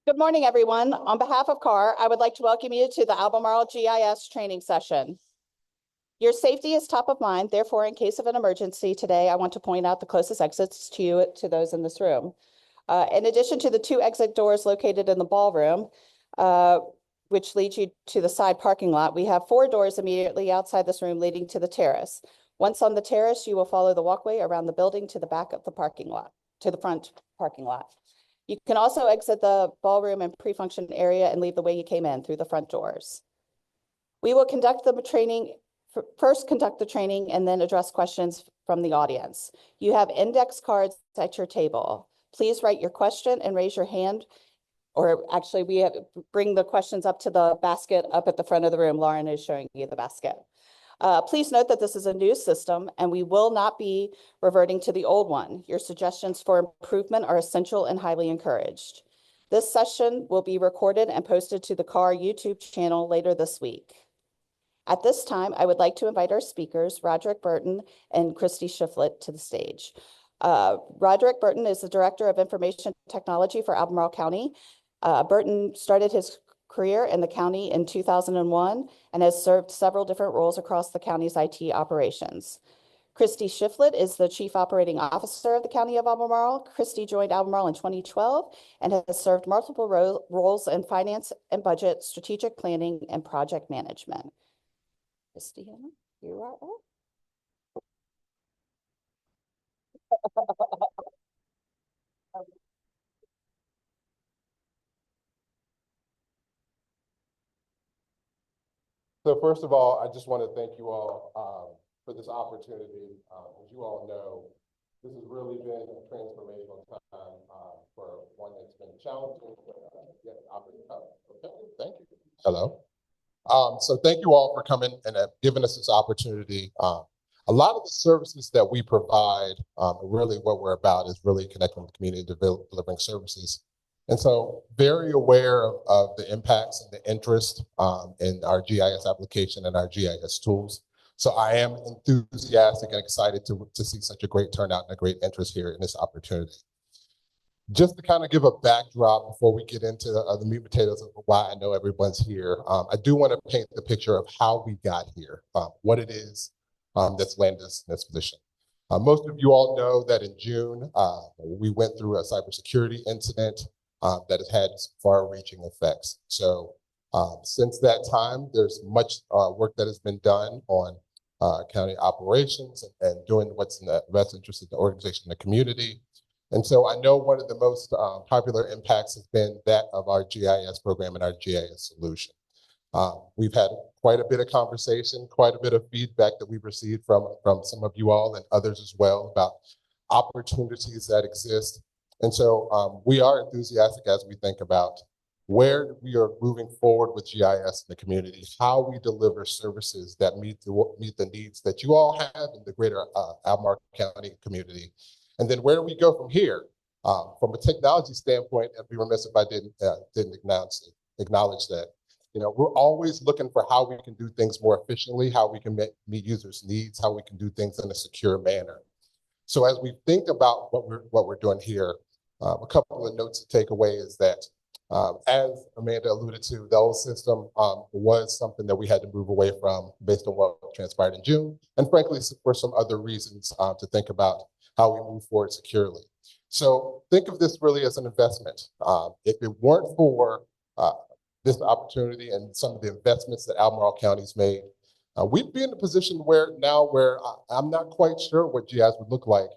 Good morning, everyone. On behalf of CAR, I would like to welcome you to the Albemarle GIS training session. Your safety is top of mind. Therefore, in case of an emergency today, I want to point out the closest exits to you, to those in this room. In addition to the 2 exit doors located in the ballroom, which lead you to the side parking lot, we have 4 doors immediately outside this room leading to the terrace. Once on the terrace, you will follow the walkway around the building to the back of the parking lot, to the front parking lot. You can also exit the ballroom and pre-function area and leave the way you came in, through the front doors. We will conduct the training, first conduct the training and then address questions from the audience. You have index cards at your table. Please write your question and raise your hand, or actually bring the questions up to the basket up at the front of the room. Lauren is showing you the basket. Please note that this is a new system and we will not be reverting to the old one. Your suggestions for improvement are essential and highly encouraged. This session will be recorded and posted to the CAR YouTube channel later this week. At this time, I would like to invite our speakers, Roderick Burton and Christy Shiflett, to the stage. Roderick Burton is the Director of Information Technology for Albemarle County. Burton started his career in the county in 2001 and has served several different roles across the county's IT operations. Christy Shiflett is the Chief Operating Officer of the County of Albemarle. Christy joined Albemarle in 2012 and has served multiple roles in finance and budget, strategic planning, and project management. Christy, you are up. So first of all, I just want to thank you all for this opportunity. As you all know, this has really been a transformational time for one that's been challenging. Okay, thank you. Hello. So thank you all for coming and giving us this opportunity. A lot of the services that we provide, really what we're about is really connecting with the community, delivering services. And so very aware of the impacts and the interest in our GIS application and our GIS tools. So I am enthusiastic and excited to see such a great turnout and a great interest here in this opportunity. Just to kind of give a backdrop before we get into the meat and potatoes of why I know everyone's here, I do want to paint the picture of how we got here, what it is that's landed us in this position. Most of you all know that in June, we went through a cybersecurity incident that has had far-reaching effects. So since that time, there's much work that has been done on county operations and doing what's in the best interest of the organization and the community. And so I know one of the most popular impacts has been that of our GIS program and our GIS solution. We've had quite a bit of conversation, quite a bit of feedback that we've received from some of you all and others as well about opportunities that exist. And so we are enthusiastic as we think about where we are moving forward with GIS in the community, how we deliver services that meet the needs that you all have in the greater Albemarle County community. And then where do we go from here? From a technology standpoint, I'd be remiss if I didn't acknowledge that. You know, we're always looking for how we can do things more efficiently, how we can meet users' needs, how we can do things in a secure manner. So as we think about what we're doing here, a couple of notes to take away is that, as Amanda alluded to, the old system was something that we had to move away from based on what transpired in June, and frankly, for some other reasons to think about how we move forward securely. So think of this really as an investment. If it weren't for this opportunity and some of the investments that Albemarle County's made, we'd be in a position where I'm not quite sure what GIS would look like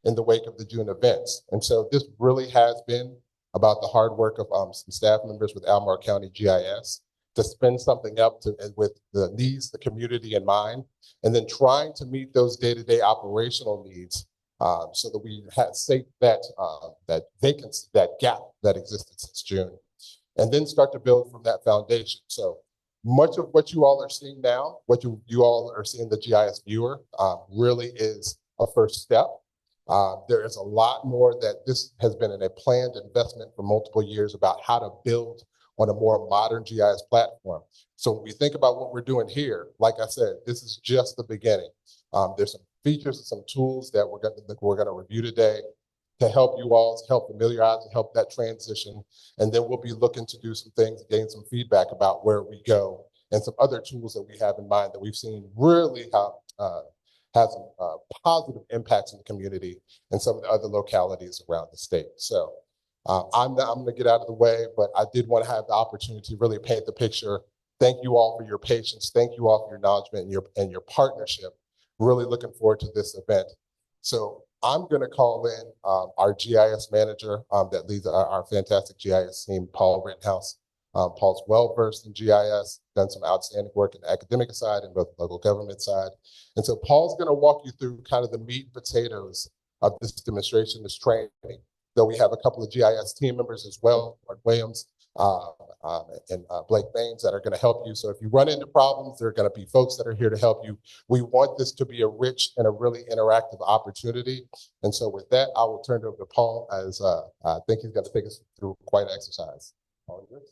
in the wake of the June events. And so this really has been about the hard work of some staff members with Albemarle County GIS to spin something up with the needs, the community in mind, and then trying to meet those day-to-day operational needs so that we had saved that vacancy, that gap that existed since June, and then start to build from that foundation. So much of what you all are seeing now, what you all are seeing the GIS viewer, really is a first step. There is a lot more that this has been a planned investment for multiple years about how to build on a more modern GIS platform. So when we think about what we're doing here, like I said, this is just the beginning. There's some features and some tools that we're going to review today to help you all, to help familiarize, to help that transition. And then we'll be looking to do some things, gain some feedback about where we go and some other tools that we have in mind that we've seen really have some positive impacts in the community and some of the other localities around the state. So I'm going to get out of the way, but I did want to have the opportunity to really paint the picture. Thank you all for your patience. Thank you all for your acknowledgement and your partnership. Really looking forward to this event. So I'm going to call in our GIS manager that leads our fantastic GIS team, Paul Rittenhouse. Paul's well-versed in GIS, done some outstanding work in the academic side and both local government side. And so Paul's going to walk you through kind of the meat and potatoes of this demonstration, this training. Though we have a couple of GIS team members as well, Mark Williams and Blake Baines, that are going to help you. So if you run into problems, there are going to be folks that are here to help you. We want this to be a rich and a really interactive opportunity. And so with that, I will turn it over to Paul, as I think he's going to take us through quite an exercise. Paul, yours.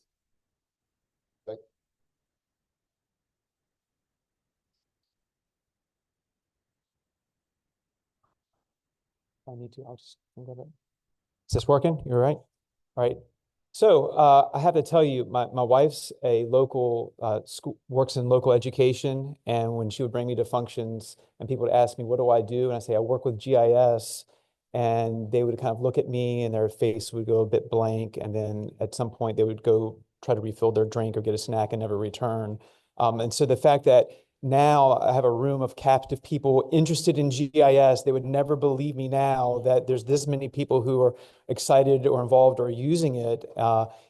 I need to, I'll just think of it. Is this working? You're right? All right. So I have to tell you, my wife's a local school, works in local education. And when she would bring me to functions and people would ask me, what do I do? And I say, I work with GIS. And they would kind of look at me and their face would go a bit blank. And then at some point they would go try to refill their drink or get a snack and never return. And so the fact that now I have a room of captive people interested in GIS, they would never believe me now that there's this many people who are excited or involved or using it,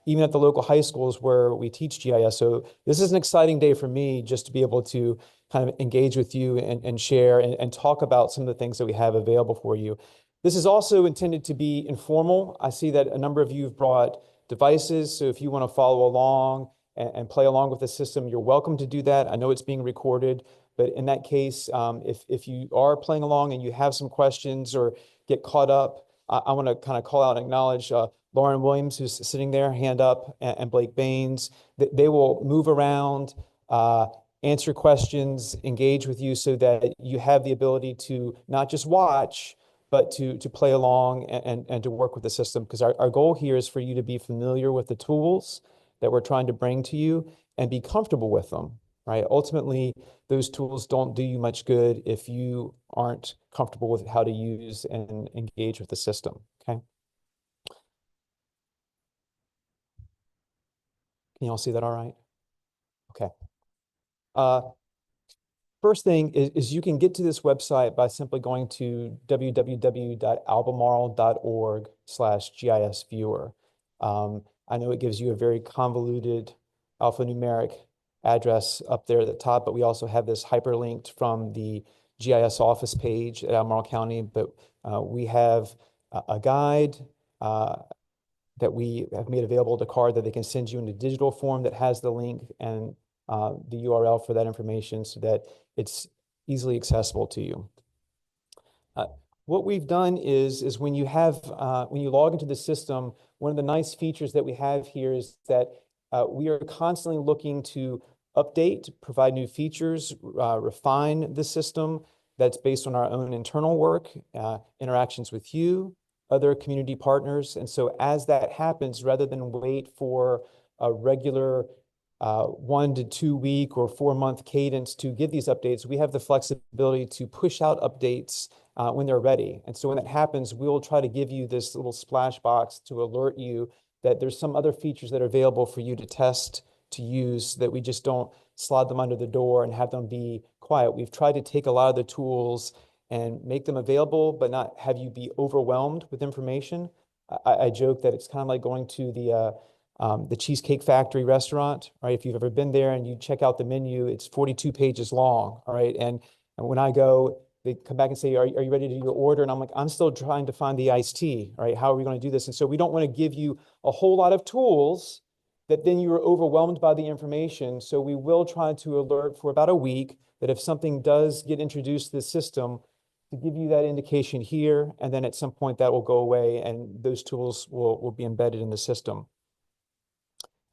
even at the local high schools where we teach GIS. So this is an exciting day for me just to be able to kind of engage with you and share and talk about some of the things that we have available for you. This is also intended to be informal. I see that a number of you have brought devices, so if you want to follow along and play along with the system, you're welcome to do that. I know it's being recorded, but in that case, if you are playing along and you have some questions or get caught up, I want to kind of call out and acknowledge Lauren Williams, who's sitting there, hand up, and Blake Baines. They will move around, answer questions, engage with you so that you have the ability to not just watch, but to play along and to work with the system. Because our goal here is for you to be familiar with the tools that we're trying to bring to you and be comfortable with them, right? Ultimately, those tools don't do you much good if you aren't comfortable with how to use and engage with the system, okay? Can you all see that all right? Okay. First thing is you can get to this website by simply going to www.albemarle.org/GIS-viewer. I know it gives you a very convoluted alphanumeric address up there at the top, but we also have this hyperlinked from the GIS office page at Albemarle County. But we have a guide that we have made available to CARD that they can send you in a digital form that has the link and the URL for that information so that it's easily accessible to you. What we've done is when you log into the system, one of the nice features that we have here is that we are constantly looking to update, provide new features, refine the system that's based on our own internal work, interactions with you, other community partners. And so as that happens, rather than wait for a regular 1 to 2 week or 4 month cadence to give these updates, we have the flexibility to push out updates when they're ready. And so when that happens, we'll try to give you this little splash box to alert you that there's some other features that are available for you to test, to use, that we just don't slide them under the door and have them be quiet. We've tried to take a lot of the tools and make them available, but not have you be overwhelmed with information. I joke that it's kind of like going to the Cheesecake Factory restaurant, right? If you've ever been there and you check out the menu, it's 42 pages long, all right? And when I go, they come back and say, are you ready to do your order? And I'm like, I'm still trying to find the iced tea, right? How are we going to do this? And so we don't want to give you a whole lot of tools that then you are overwhelmed by the information. So we will try to alert for about a week that if something does get introduced to the system, to give you that indication here, and then at some point that will go away and those tools will be embedded in the system.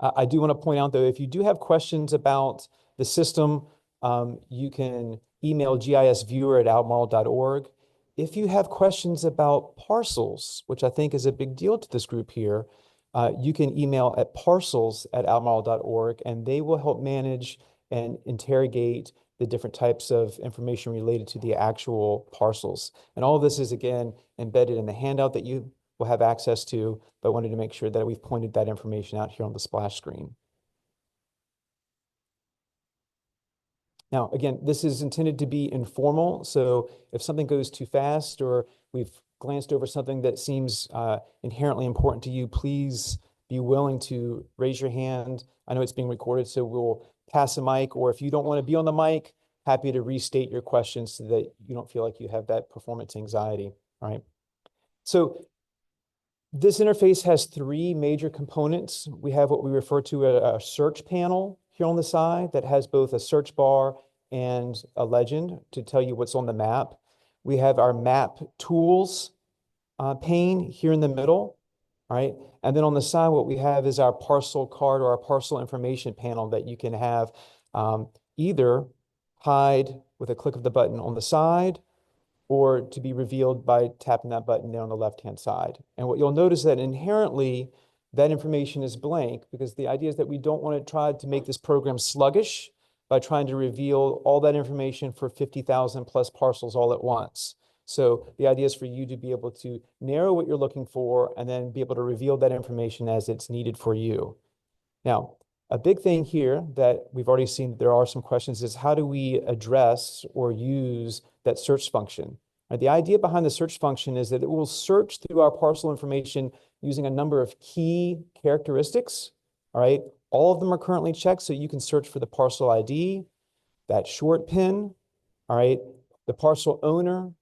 I do want to point out, though, if you do have questions about the system, you can email gisviewer@albemarle.org. If you have questions about parcels, which I think is a big deal to this group here, you can email at parcels@albemarle.org, and they will help manage and interrogate the different types of information related to the actual parcels. And all of this is, again, embedded in the handout that you will have access to, but I wanted to make sure that we've pointed that information out here on the splash screen. Now, again, this is intended to be informal, so if something goes too fast or we've glanced over something that seems inherently important to you, please be willing to raise your hand. I know it's being recorded, so we'll pass a mic, or if you don't want to be on the mic, happy to restate your questions so that you don't feel like you have that performance anxiety, all right? So this interface has three major components. We have what we refer to a search panel here on the side that has both a search bar and a legend to tell you what's on the map. We have our map tools pane here in the middle, all right? And then on the side, what we have is our parcel card or our parcel information panel that you can have either hide with a click of the button on the side, or to be revealed by tapping that button there on the left-hand side. And what you'll notice that inherently, that information is blank, because the idea is that we don't want to try to make this program sluggish by trying to reveal all that information for 50,000 plus parcels all at once. So the idea is for you to be able to narrow what you're looking for and then be able to reveal that information as it's needed for you. Now, a big thing here that we've already seen, there are some questions, is how do we address or use that search function? Right, the idea behind the search function is that it will search through our parcel information using a number of key characteristics, all right? All of them are currently checked, so you can search for the parcel ID, that short pin, all right? The parcel owner,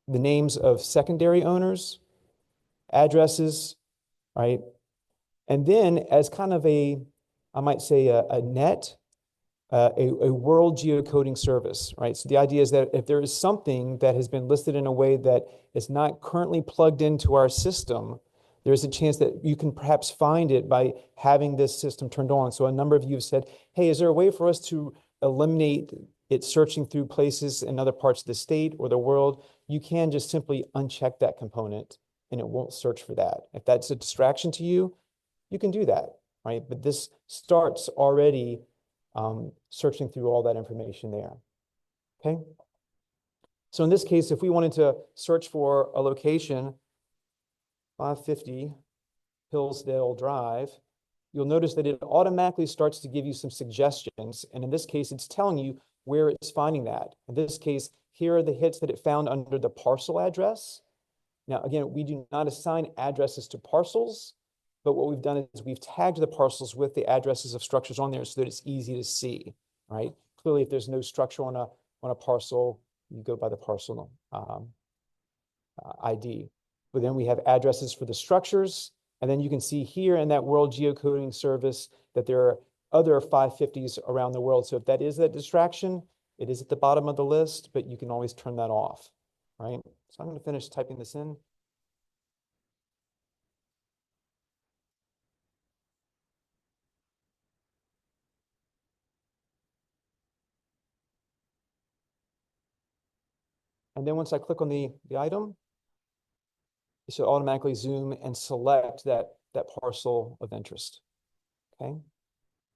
the names of secondary owners, addresses, right? And then as kind of a, I might say a net, a world geocoding service, right? So the idea is that if there is something that has been listed in a way that is not currently plugged into our system, there's a chance that you can perhaps find it by having this system turned on. So a number of you have said, hey, is there a way for us to eliminate it searching through places in other parts of the state or the world? You can just simply uncheck that component and it won't search for that. If that's a distraction to you, you can do that, right? But this starts already searching through all that information there, okay? So in this case, if we wanted to search for a location, 550 Hillsdale Drive, you'll notice that it automatically starts to give you some suggestions. And in this case, it's telling you where it's finding that. In this case, here are the hits that it found under the parcel address. Now, again, we do not assign addresses to parcels, but what we've done is we've tagged the parcels with the addresses of structures on there so that it's easy to see, right? Clearly, if there's no structure on a parcel, you go by the parcel ID. But then we have addresses for the structures. And then you can see here in that world geocoding service that there are other 550s around the world. So if that is a distraction, it is at the bottom of the list, but you can always turn that off, right? So I'm going to finish typing this in. And then once I click on the item, it should automatically zoom and select that parcel of interest, okay?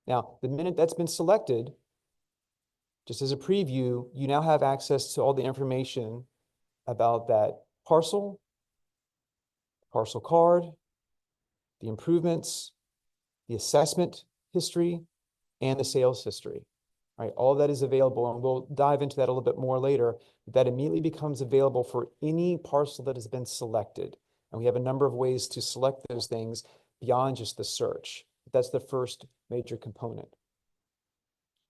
Now, the minute that's been selected, just as a preview, you now have access to all the information about that parcel card, the improvements, the assessment history, and the sales history. Right, all of that is available, and we'll dive into that a little bit more later. That immediately becomes available for any parcel that has been selected. And we have a number of ways to select those things beyond just the search. That's the first major component.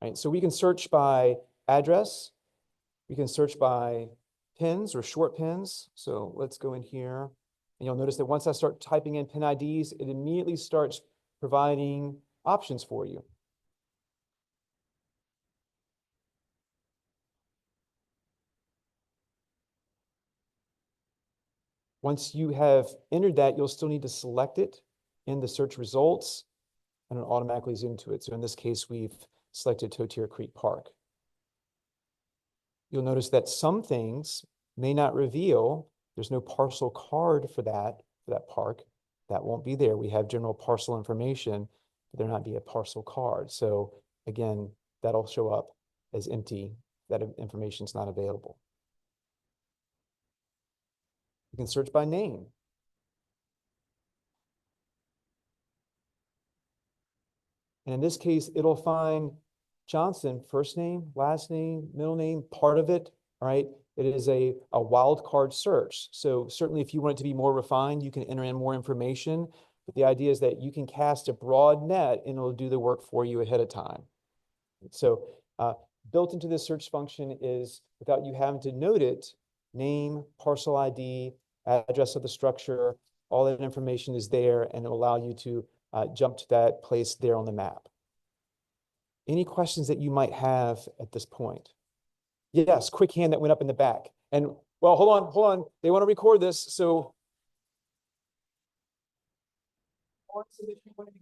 Right, so we can search by address. We can search by pins or short pins. So let's go in here. And you'll notice that once I start typing in pin IDs, it immediately starts providing options for you. Once you have entered that, you'll still need to select it in the search results, and it'll automatically zoom to it. So in this case, we've selected Totier Creek Park. You'll notice that some things may not reveal, there's no parcel card for that park. That won't be there. We have general parcel information, but there not be a parcel card. So again, that'll show up as empty, that information's not available. You can search by name. And in this case, it'll find Johnson, first name, last name, middle name, part of it, all right? It is a wildcard search. So certainly if you want it to be more refined, you can enter in more information. But the idea is that you can cast a broad net and it'll do the work for you ahead of time. So built into this search function is, without you having to note it, name, parcel ID, address of the structure, all that information is there, and it'll allow you to jump to that place there on the map. Any questions that you might have at this point? Yes, quick hand that went up in the back. And well, hold on. They want to record this, so.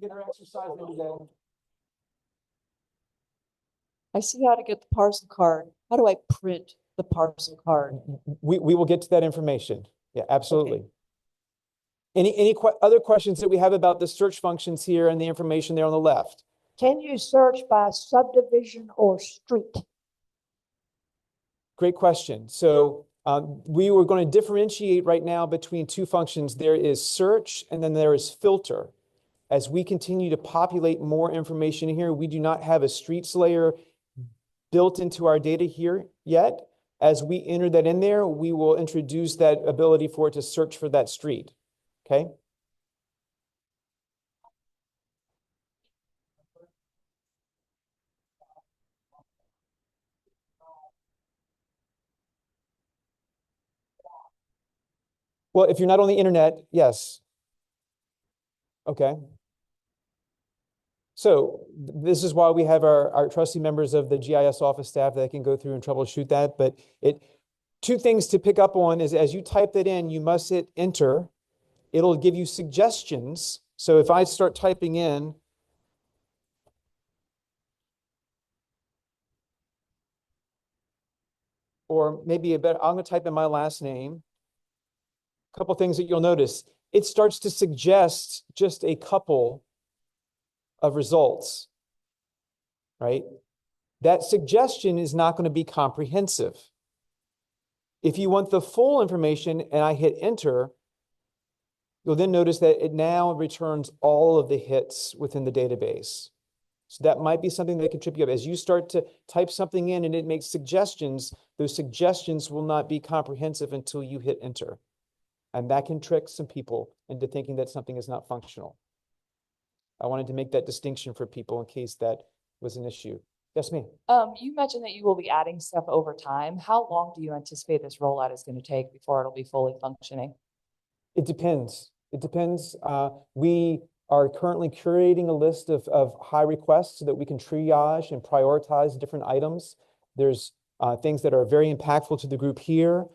Get our exercise today. I see how to get the parcel card. How do I print the parcel card? We will get to that information. Yeah, absolutely. Okay. Any other questions that we have about the search functions here and the information there on the left? Can you search by subdivision or street? Great question. So we were going to differentiate right now between two functions. There is search and then there is filter. As we continue to populate more information here, we do not have a streets layer built into our data here yet. As we enter that in there, we will introduce that ability for it to search for that street. Okay. Well, if you're not on the internet, yes. Okay. So this is why we have our trusty members of the GIS office staff that can go through and troubleshoot that. But two things to pick up on is, as you type that in, you must hit enter. It'll give you suggestions. So if I start typing in, or maybe I'm going to type in my last name. A couple things that you'll notice. It starts to suggest just a couple of results, right? That suggestion is not going to be comprehensive. If you want the full information and I hit enter, you'll then notice that it now returns all of the hits within the database. So that might be something that can trip you up. As you start to type something in and it makes suggestions, those suggestions will not be comprehensive until you hit enter. And that can trick some people into thinking that something is not functional. I wanted to make that distinction for people in case that was an issue. Yes, ma'am. You mentioned that you will be adding stuff over time. How long do you anticipate this rollout is going to take before it'll be fully functioning? It depends. It depends. We are currently curating a list of high requests so that we can triage and prioritize different items. There's things that are very impactful to the group here,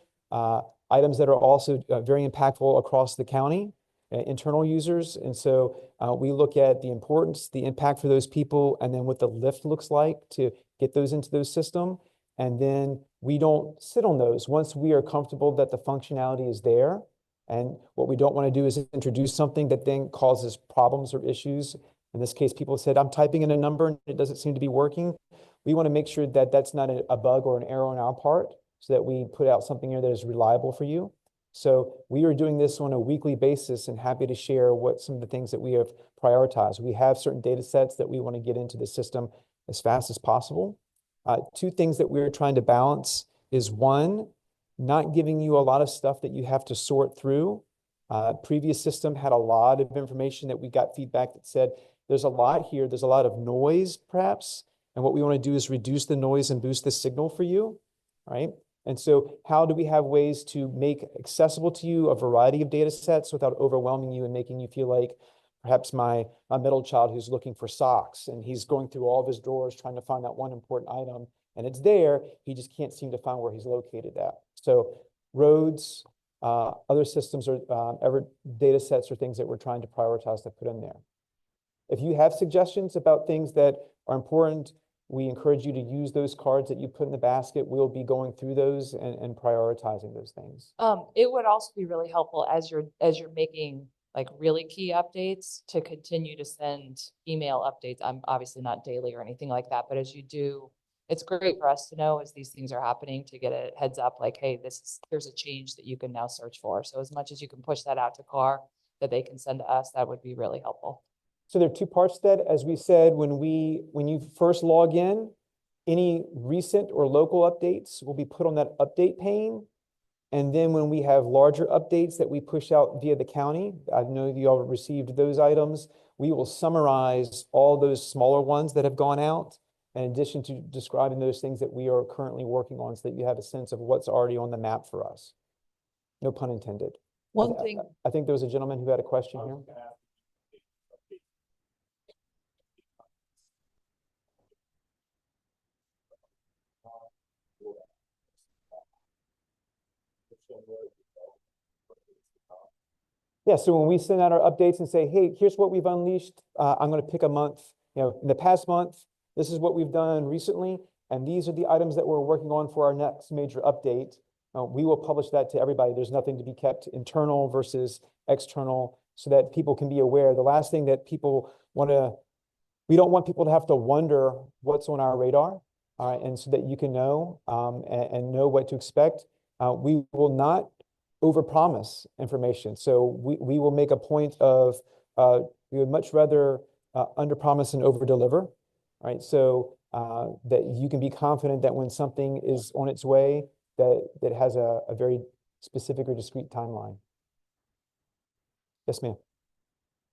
items that are also very impactful across the county, internal users. And so we look at the importance, the impact for those people, and then what the lift looks like to get those into those systems. And then we don't sit on those once we are comfortable that the functionality is there. And what we don't want to do is introduce something that then causes problems or issues. In this case, people said, I'm typing in a number and it doesn't seem to be working. We want to make sure that that's not a bug or an error on our part, so that we put out something here that is reliable for you. So we are doing this on a weekly basis and happy to share what some of the things that we have prioritized. We have certain data sets that we want to get into the system as fast as possible. Two things that we're trying to balance is, one, not giving you a lot of stuff that you have to sort through. Previous system had a lot of information that we got feedback that said, there's a lot here, there's a lot of noise perhaps. And what we want to do is reduce the noise and boost the signal for you, right? And so how do we have ways to make accessible to you a variety of data sets without overwhelming you and making you feel like perhaps my middle child who's looking for socks and he's going through all of his drawers trying to find that one important item and it's there, he just can't seem to find where he's located at. So roads, other systems or data sets or things that we're trying to prioritize to put in there. If you have suggestions about things that are important, We encourage you to use those cards that you put in the basket. We'll be going through those and prioritizing those things. It would also be really helpful as you're making like really key updates to continue to send email updates. I'm obviously not daily or anything like that, but as you do, it's great for us to know as these things are happening to get a heads up like, hey, here's a change that you can now search for. So as much as you can push that out to CAR that they can send to us, that would be really helpful. So there are two parts to that. As we said, when you first log in, any recent or local updates will be put on that update pane. And then when we have larger updates that we push out via the county, I know you all received those items, we will summarize all those smaller ones that have gone out, in addition to describing those things that we are currently working on so that you have a sense of what's already on the map for us. No pun intended. One thing, I think there was a gentleman who had a question here. Yeah, so when we send out our updates and say, hey, here's what we've unleashed, I'm going to pick a month, in the past month, this is what we've done recently, and these are the items that we're working on for our next major update. We will publish that to everybody. There's nothing to be kept internal versus external so that people can be aware. The last thing that people we don't want people to have to wonder what's on our radar, all right, and so that you can know and know what to expect. We will not overpromise information. So we will make a point of, we would much rather underpromise and overdeliver, right? So that you can be confident that when something is on its way, that has a very specific or discrete timeline. Yes, ma'am.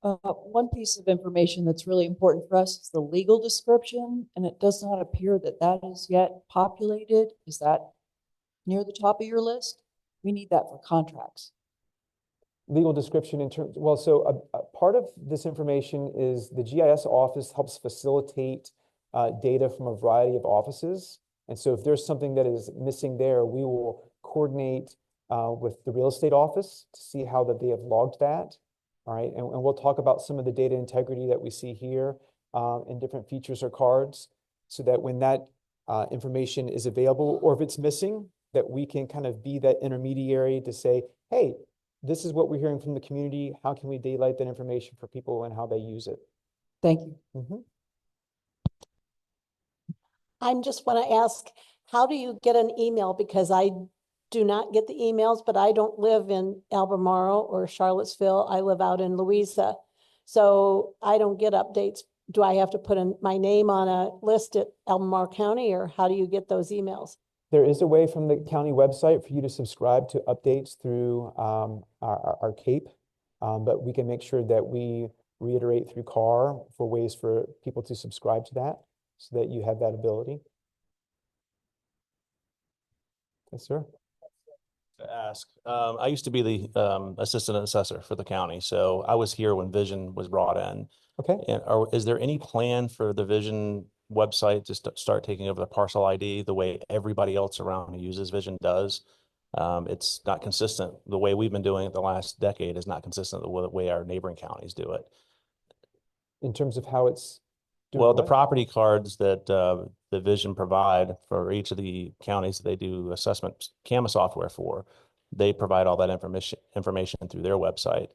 One piece of information that's really important for us is the legal description, and it does not appear that that is yet populated. Is that near the top of your list? We need that for contracts. Legal description in terms, well, so a part of this information is the GIS office helps facilitate data from a variety of offices. And so if there's something that is missing there, we will coordinate with the real estate office to see how that they have logged that. All right, and we'll talk about some of the data integrity that we see here in different features or cards so that when that information is available or if it's missing, that we can kind of be that intermediary to say, hey, this is what we're hearing from the community. How can we daylight that information for people and how they use it? Thank you. Mm-hmm. I just want to ask, how do you get an email? Because I do not get the emails, but I don't live in Albemarle or Charlottesville. I live out in Louisa. So I don't get updates. Do I have to put in my name on a list at Albemarle County, or how do you get those emails? There is a way from the county website for you to subscribe to updates through our CAPE, but we can make sure that we reiterate through CAR for ways for people to subscribe to that so that you have that ability. Yes, sir. To ask, I used to be the assistant assessor for the county, so I was here when Vision was brought in. Okay. And is there any plan for the Vision website to start taking over the parcel ID the way everybody else around who uses Vision does? It's not consistent. The way we've been doing it the last decade is not consistent with the way our neighboring counties do it. In terms of how it's doing Well, the what? property cards that the Vision provide for each of the counties that they do assessment CAMA software for, they provide all that information through their website.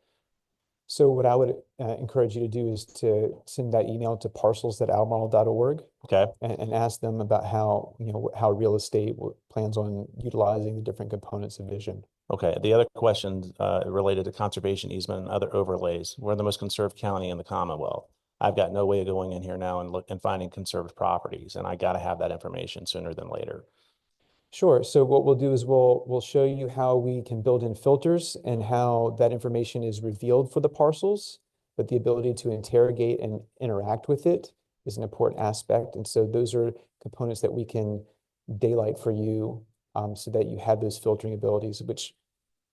So what I would encourage you to do is to send that email to parcels@albemarle.org. Okay. And ask them about how, how real estate plans on utilizing the different components of Vision. Okay. The other questions related to conservation easement and other overlays. We're the most conserved county in the Commonwealth. I've got no way of going in here now and finding conserved properties, and I got to have that information sooner than later. Sure. So what we'll do is we'll show you how we can build in filters and how that information is revealed for the parcels, but the ability to interrogate and interact with it is an important aspect. And so those are components that we can daylight for you so that you have those filtering abilities, which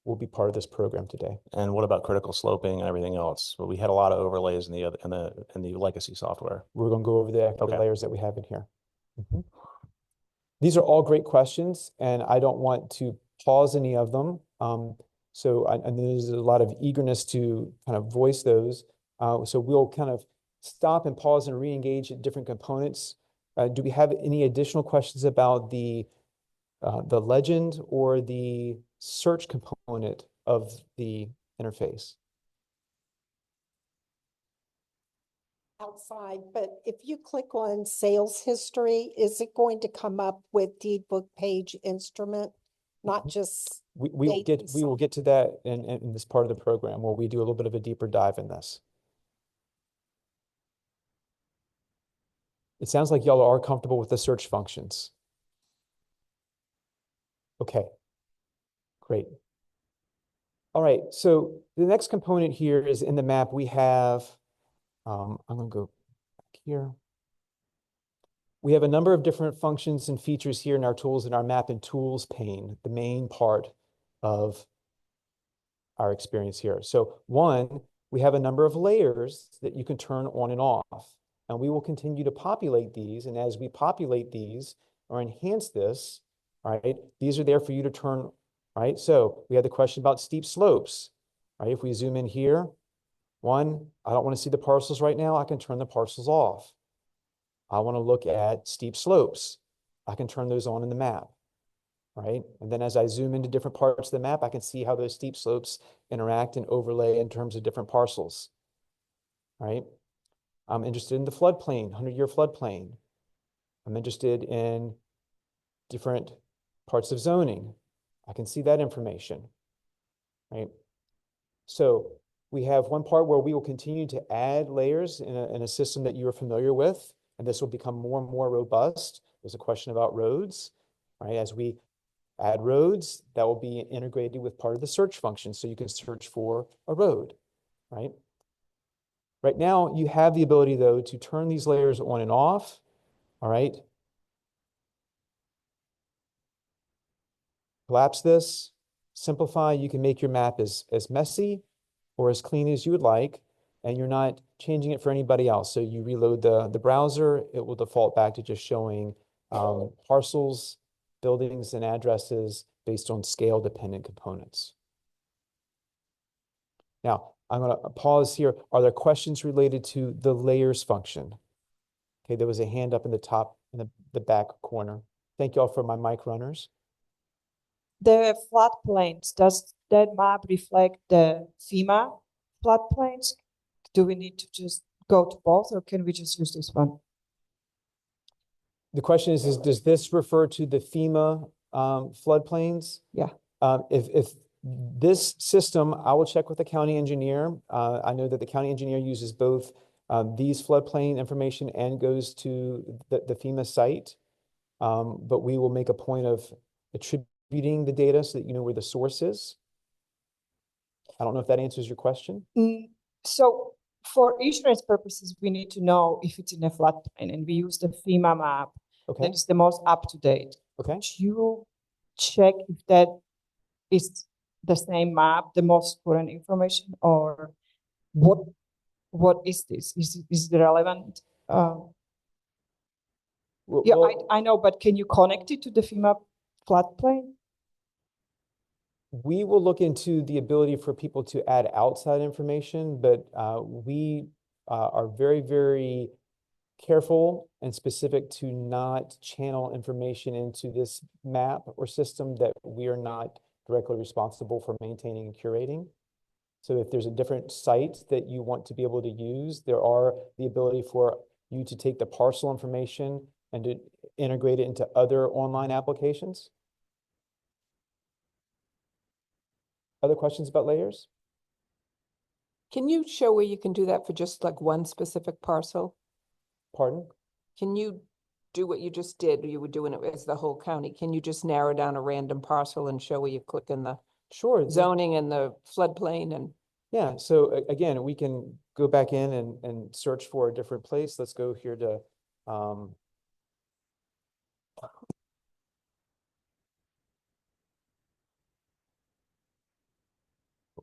will be part of this program today. And what about critical sloping and everything else? Well, we had a lot of overlays in the legacy software. We're going to go over the extra Okay. layers that we have in here. Mm-hmm. These are all great questions, and I don't want to pause any of them. So there's a lot of eagerness to kind of voice those. So we'll kind of stop and pause and re-engage at different components. Do we have any additional questions about the legend or the search component of the interface? Outside, but if you click on sales history, is it going to come up with deed book page instrument? Not just, We will date get and we will song. get to that in this part of the program where we do a little bit of a deeper dive in this. It sounds like y'all are comfortable with the search functions. Okay, great. All right, so the next component here is in the map we have, I'm gonna go back here. We have a number of different functions and features here in our tools in our map and tools pane, the main part of our experience here. So one, we have a number of layers that you can turn on and off, and we will continue to populate these. And as we populate these or enhance this, right, these are there for you to turn, right? So we had the question about steep slopes, right? If we zoom in here, one, I don't want to see the parcels right now. I can turn the parcels off. I want to look at steep slopes. I can turn those on in the map, right? And then as I zoom into different parts of the map, I can see how those steep slopes interact and overlay in terms of different parcels, right? I'm interested in the floodplain, 100-year floodplain. I'm interested in different parts of zoning. I can see that information, right? So we have one part where we will continue to add layers in a system that you are familiar with, and this will become more and more robust. There's a question about roads, right? As we add roads, that will be integrated with part of the search function, so you can search for a road, right? Right now, you have the ability, though, to turn these layers on and off, all right? Collapse this, simplify. You can make your map as messy or as clean as you would like, and you're not changing it for anybody else. So you reload the browser, it will default back to just showing parcels, buildings, and addresses based on scale-dependent components. Now, I'm going to pause here. Are there questions related to the layers function? Okay, there was a hand up in the top, in the back corner. Thank you all for my mic runners. The floodplains, does that map reflect the FEMA floodplains? Do we need to just go to both, or can we just use this one? The question is does this refer to the FEMA floodplains? Yeah. If this system, I will check with the county engineer. I know that the county engineer uses both these floodplain information and goes to the FEMA site. But we will make a point of attributing the data so that you know where the source is. I don't know if that answers your question. So for insurance purposes, we need to know if it's in a floodplain, and we use the FEMA map. Okay. That is the most up to date. Okay. Could you check if that is the same map, the most current information, or what is this? Is it relevant? Yeah, I know, but can you connect it to the FEMA floodplain? We will look into the ability for people to add outside information, but we are very, very careful and specific to not channel information into this map or system that we are not directly responsible for maintaining and curating. So if there's a different site that you want to be able to use, there are the ability for you to take the parcel information and to integrate it into other online applications. Other questions about layers? Can you show where you can do that for just like one specific parcel? Pardon? Can you do what you just did? You were doing it as the whole county. Can you just narrow down a random parcel and show where you click in the Sure. zoning and the floodplain and? Yeah, so again, we can go back in and search for a different place. Let's go here to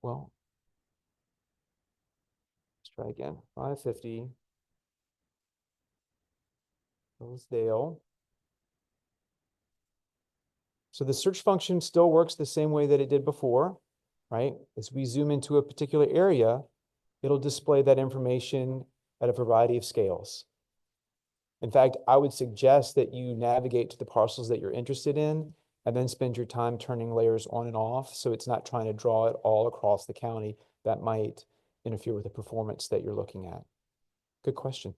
well, let's try again. 550 Hillsdale. So the search function still works the same way that it did before, right? As we zoom into a particular area, it'll display that information at a variety of scales. In fact, I would suggest that you navigate to the parcels that you're interested in and then spend your time turning layers on and off. So it's not trying to draw it all across the county that might interfere with the performance that you're looking at. Good question.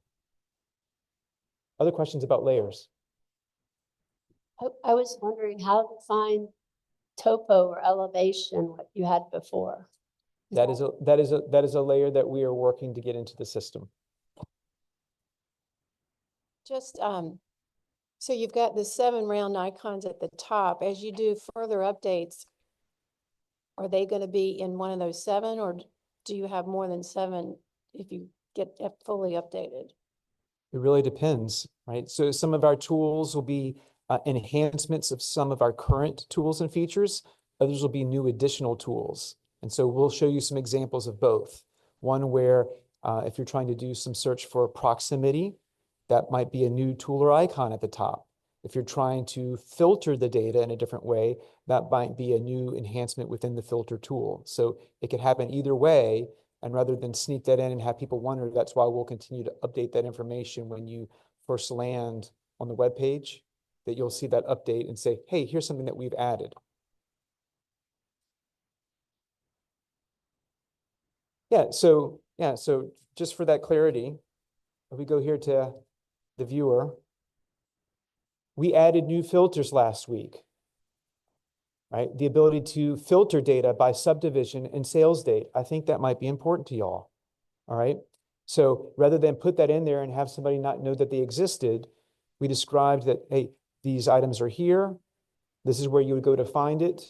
Other questions about layers? I was wondering how to find topo or elevation, what you had before. That is a layer that we are working to get into the system. Just, so you've got the 7 round icons at the top. As you do further updates, are they going to be in one of those 7, or do you have more than 7 if you get fully updated? It really depends, right? So some of our tools will be enhancements of some of our current tools and features. Others will be new additional tools. And so we'll show you some examples of both. One where if you're trying to do some search for proximity, that might be a new tool or icon at the top. If you're trying to filter the data in a different way, that might be a new enhancement within the filter tool. So it could happen either way. And rather than sneak that in and have people wonder, that's why we'll continue to update that information when you first land on the web page, that you'll see that update and say, hey, here's something that we've added. So just for that clarity, if we go here to the viewer, we added new filters last week, right? The ability to filter data by subdivision and sales date. I think that might be important to y'all, all right? So rather than put that in there and have somebody not know that they existed, we described that, hey, these items are here. This is where you would go to find it.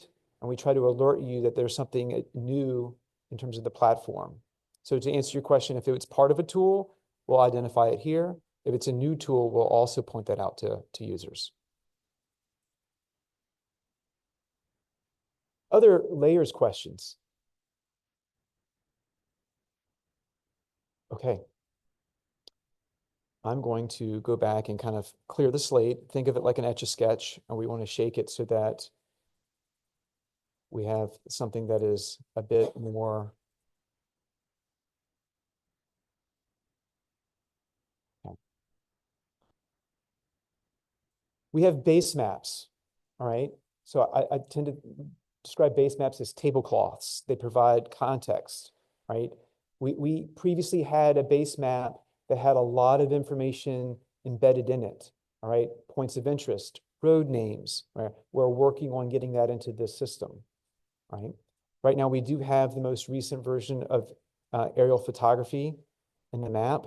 And we try to alert you that there's something new in terms of the platform. So to answer your question, if it's part of a tool, we'll identify it here. If it's a new tool, we'll also point that out to users. Other layers questions? Okay. I'm going to go back and kind of clear the slate. Think of it like an Etch-a-Sketch, and we want to shake it so that we have something that is a bit more. Okay. We have base maps, all right? So I tend to describe base maps as tablecloths. They provide context, right? We previously had a base map that had a lot of information embedded in it, all right? Points of interest, road names, right? We're working on getting that into this system, right? Right now, we do have the most recent version of aerial photography in the map.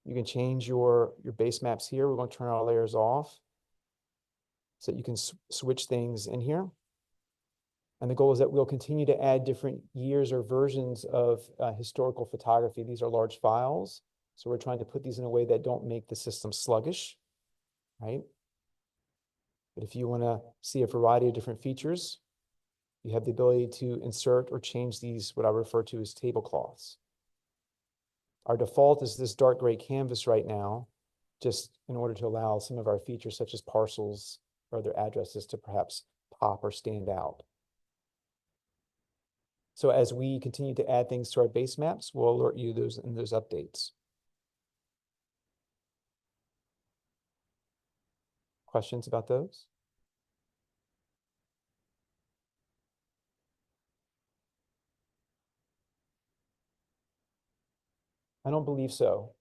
You can change your base maps here. We're going to turn our layers off so that you can switch things in here. And the goal is that we'll continue to add different years or versions of historical photography. These are large files. So we're trying to put these in a way that don't make the system sluggish, right? But if you want to see a variety of different features, you have the ability to insert or change these, what I refer to as tablecloths. Our default is this dark gray canvas right now, just in order to allow some of our features such as parcels or other addresses to perhaps pop or stand out. So as we continue to add things to our base maps, we'll alert you those updates. Questions about those? I don't believe so.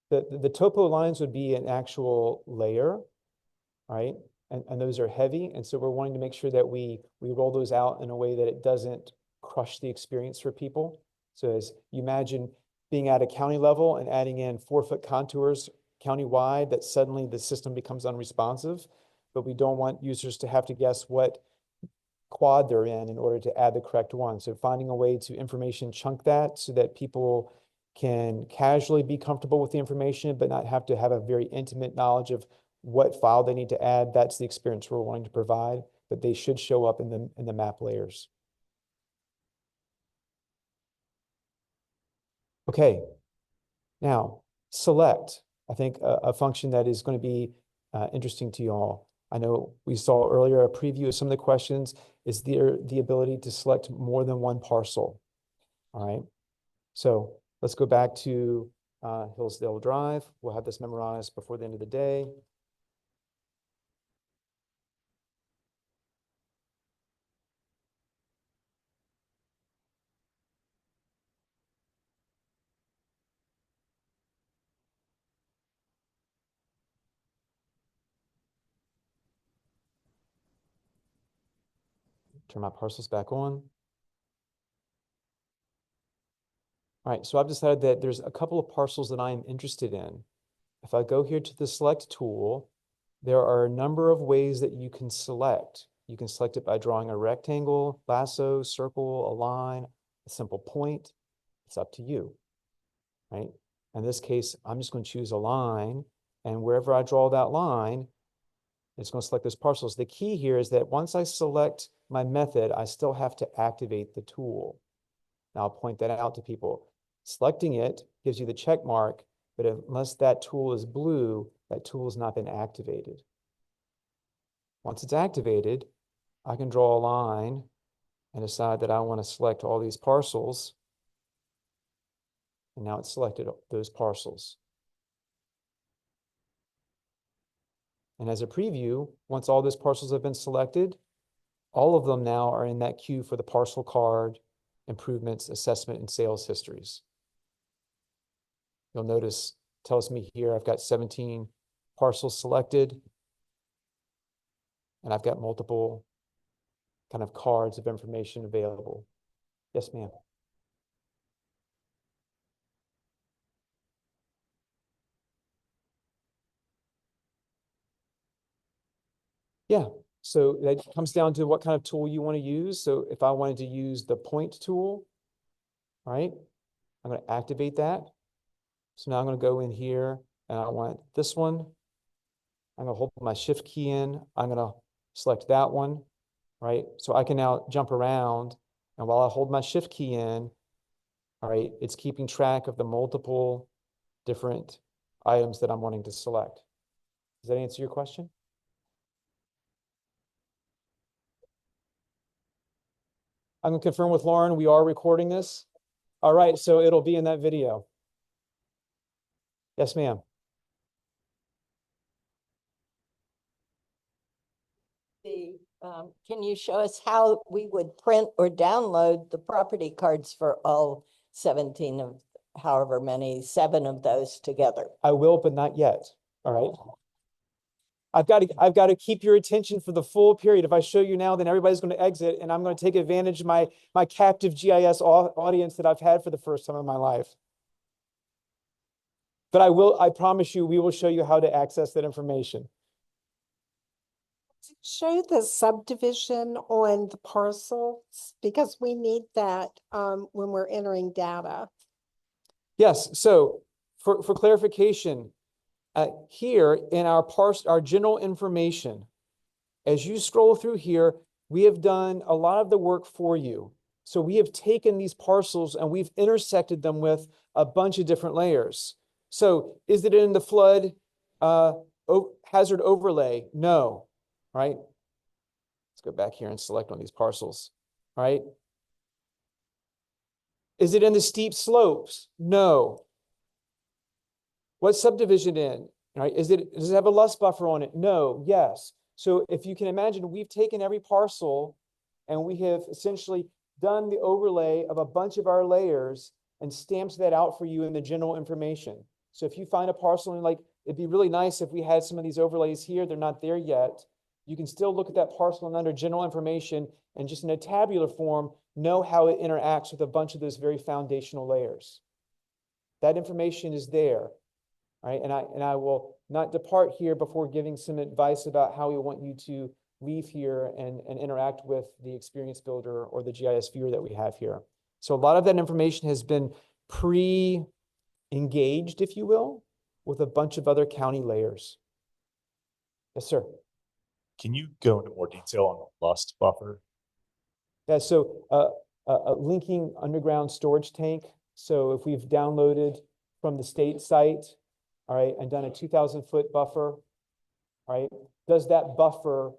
The topo lines would be an actual layer, right? And those are heavy. And so we're wanting to make sure that we roll those out in a way that it doesn't crush the experience for people. So as you imagine being at a county level and adding in 4-foot contours countywide, that suddenly the system becomes unresponsive, but we don't want users to have to guess what quad they're in order to add the correct one. So finding a way to information chunk that so that people can casually be comfortable with the information, but not have to have a very intimate knowledge of what file they need to add. That's the experience we're wanting to provide. but they should show up in the map layers. Okay, now select. I think a function that is going to be interesting to you all. I know we saw earlier a preview of some of the questions is the ability to select more than one parcel. All right, so let's go back to Hillsdale Drive. We'll have this memorized before the end of the day. Turn my parcels back on. All right, so I've decided that there's a couple of parcels that I am interested in. If I go here to the select tool, there are a number of ways that you can select. You can select it by drawing a rectangle, lasso, circle, a line, a simple point. It's up to you, right? In this case, I'm just going to choose a line, and wherever I draw that line, it's going to select those parcels. The key here is that once I select my method, I still have to activate the tool. Now I'll point that out to people. Selecting it gives you the check mark, but unless that tool is blue, that tool has not been activated. Once it's activated, I can draw a line and decide that I want to select all these parcels. And now it's selected those parcels. And as a preview, once all those parcels have been selected, all of them now are in that queue for the parcel card, improvements, assessment, and sales histories. You'll notice, it tells me here I've got 17 parcels selected, and I've got multiple kind of cards of information available. Yes, ma'am. Yeah, so that comes down to what kind of tool you want to use. So if I wanted to use the point tool, all right, I'm going to activate that. So now I'm going to go in here and I want this one. I'm going to hold my shift key in. I'm going to select that one, right? So I can now jump around, and while I hold my shift key in, all right, it's keeping track of the multiple different items that I'm wanting to select. Does that answer your question? I'm going to confirm with Lauren, we are recording this. All right, so it'll be in that video. Yes, ma'am. Can you show us how we would print or download the property cards for all 17 of however many, 7 of those together? I will, but not yet. All right. I've got to keep your attention for the full period. If I show you now, then everybody's going to exit, and I'm going to take advantage of my captive GIS audience that I've had for the first time in my life. But I promise you, we will show you how to access that information. Show the subdivision on the parcels, because we need that when we're entering data. Yes, so for clarification, here in our general information, as you scroll through here, we have done a lot of the work for you. So we have taken these parcels and we've intersected them with a bunch of different layers. So is it in the flood hazard overlay? No, right? Let's go back here and select on these parcels, all right? Is it in the steep slopes? No. What subdivision in? Right? Does it have a lust buffer on it? No. Yes. So if you can imagine, we've taken every parcel and we have essentially done the overlay of a bunch of our layers and stamped that out for you in the general information. So if you find a parcel and it'd be really nice if we had some of these overlays here, they're not there yet. You can still look at that parcel and under general information and just in a tabular form, know how it interacts with a bunch of those very foundational layers. That information is there. All right, and I will not depart here before giving some advice about how we want you to leave here and interact with the Experience Builder or the GIS viewer that we have here. So a lot of that information has been pre-engaged, if you will, with a bunch of other county layers. Yes, sir. Can you go into more detail on the lust buffer? Yeah, so a linking underground storage tank. So if we've downloaded from the state site, all right, and done a 2,000-foot buffer, all right, does that buffer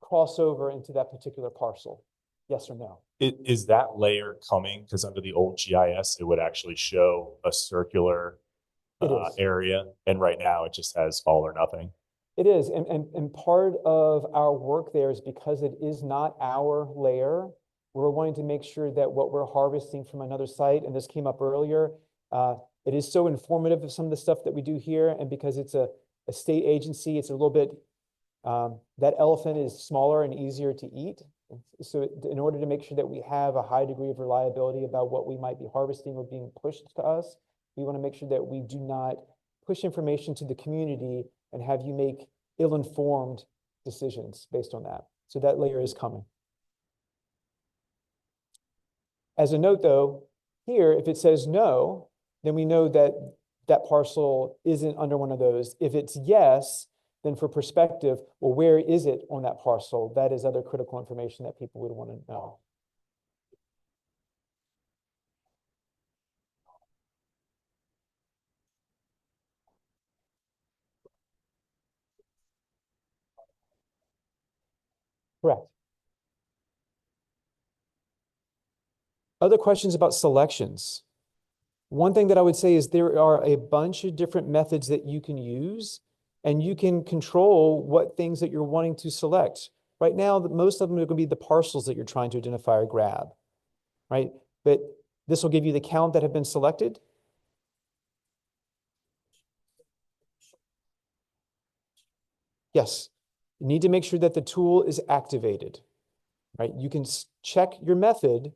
cross over into that particular parcel? Yes or no? Is that layer coming? Because under the old GIS, it would actually show a circular It is. area, and right now it just has all or nothing. It is, and part of our work there is because it is not our layer, we're wanting to make sure that what we're harvesting from another site, and this came up earlier, it is so informative of some of the stuff that we do here, and because it's a state agency, it's a little bit, that elephant is smaller and easier to eat. So in order to make sure that we have a high degree of reliability about what we might be harvesting or being pushed to us, we want to make sure that we do not push information to the community and have you make ill-informed decisions based on that. So that layer is coming. As a note though, here, if it says no, then we know that that parcel isn't under one of those. If it's yes, then for perspective, well, where is it on that parcel? That is other critical information that people would want to know. Correct. Other questions about selections? One thing that I would say is there are a bunch of different methods that you can use, and you can control what things that you're wanting to select. Right now, most of them are going to be the parcels that you're trying to identify or grab, right? But this will give you the count that have been selected. Yes, you need to make sure that the tool is activated, right? You can check your method.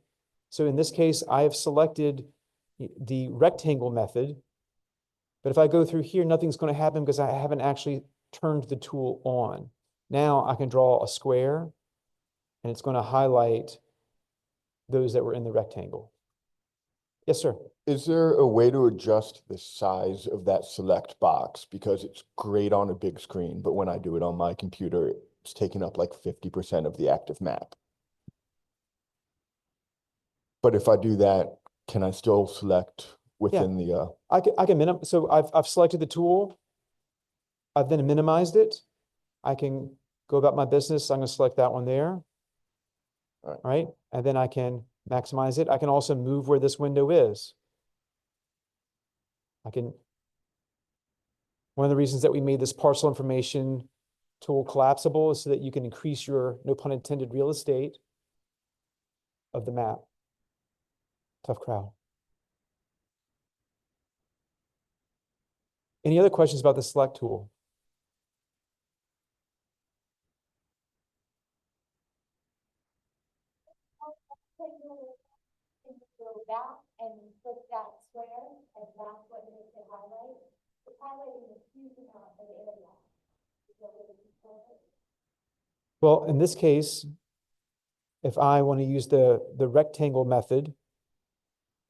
So in this case, I have selected the rectangle method, but if I go through here, nothing's going to happen because I haven't actually turned the tool on. Now I can draw a square, and it's going to highlight those that were in the rectangle. Yes, sir. Is there a way to adjust the size of that select box? Because it's great on a big screen, but when I do it on my computer, it's taking up like 50% of the active map. But if I do that, can I still select within the I can minimize. So I've selected the tool. I've then minimized it. I can go about my business. I'm going to select that one there. All right. And then I can maximize it. I can also move where this window is. One of the reasons that we made this parcel information tool collapsible is so that you can increase your, no pun intended, real estate of the map. Tough crowd. Any other questions about the select tool? Go back and click that square, and that's what makes it highlight. It's highlighting a huge amount of area. Well, in this case, if I want to use the rectangle method,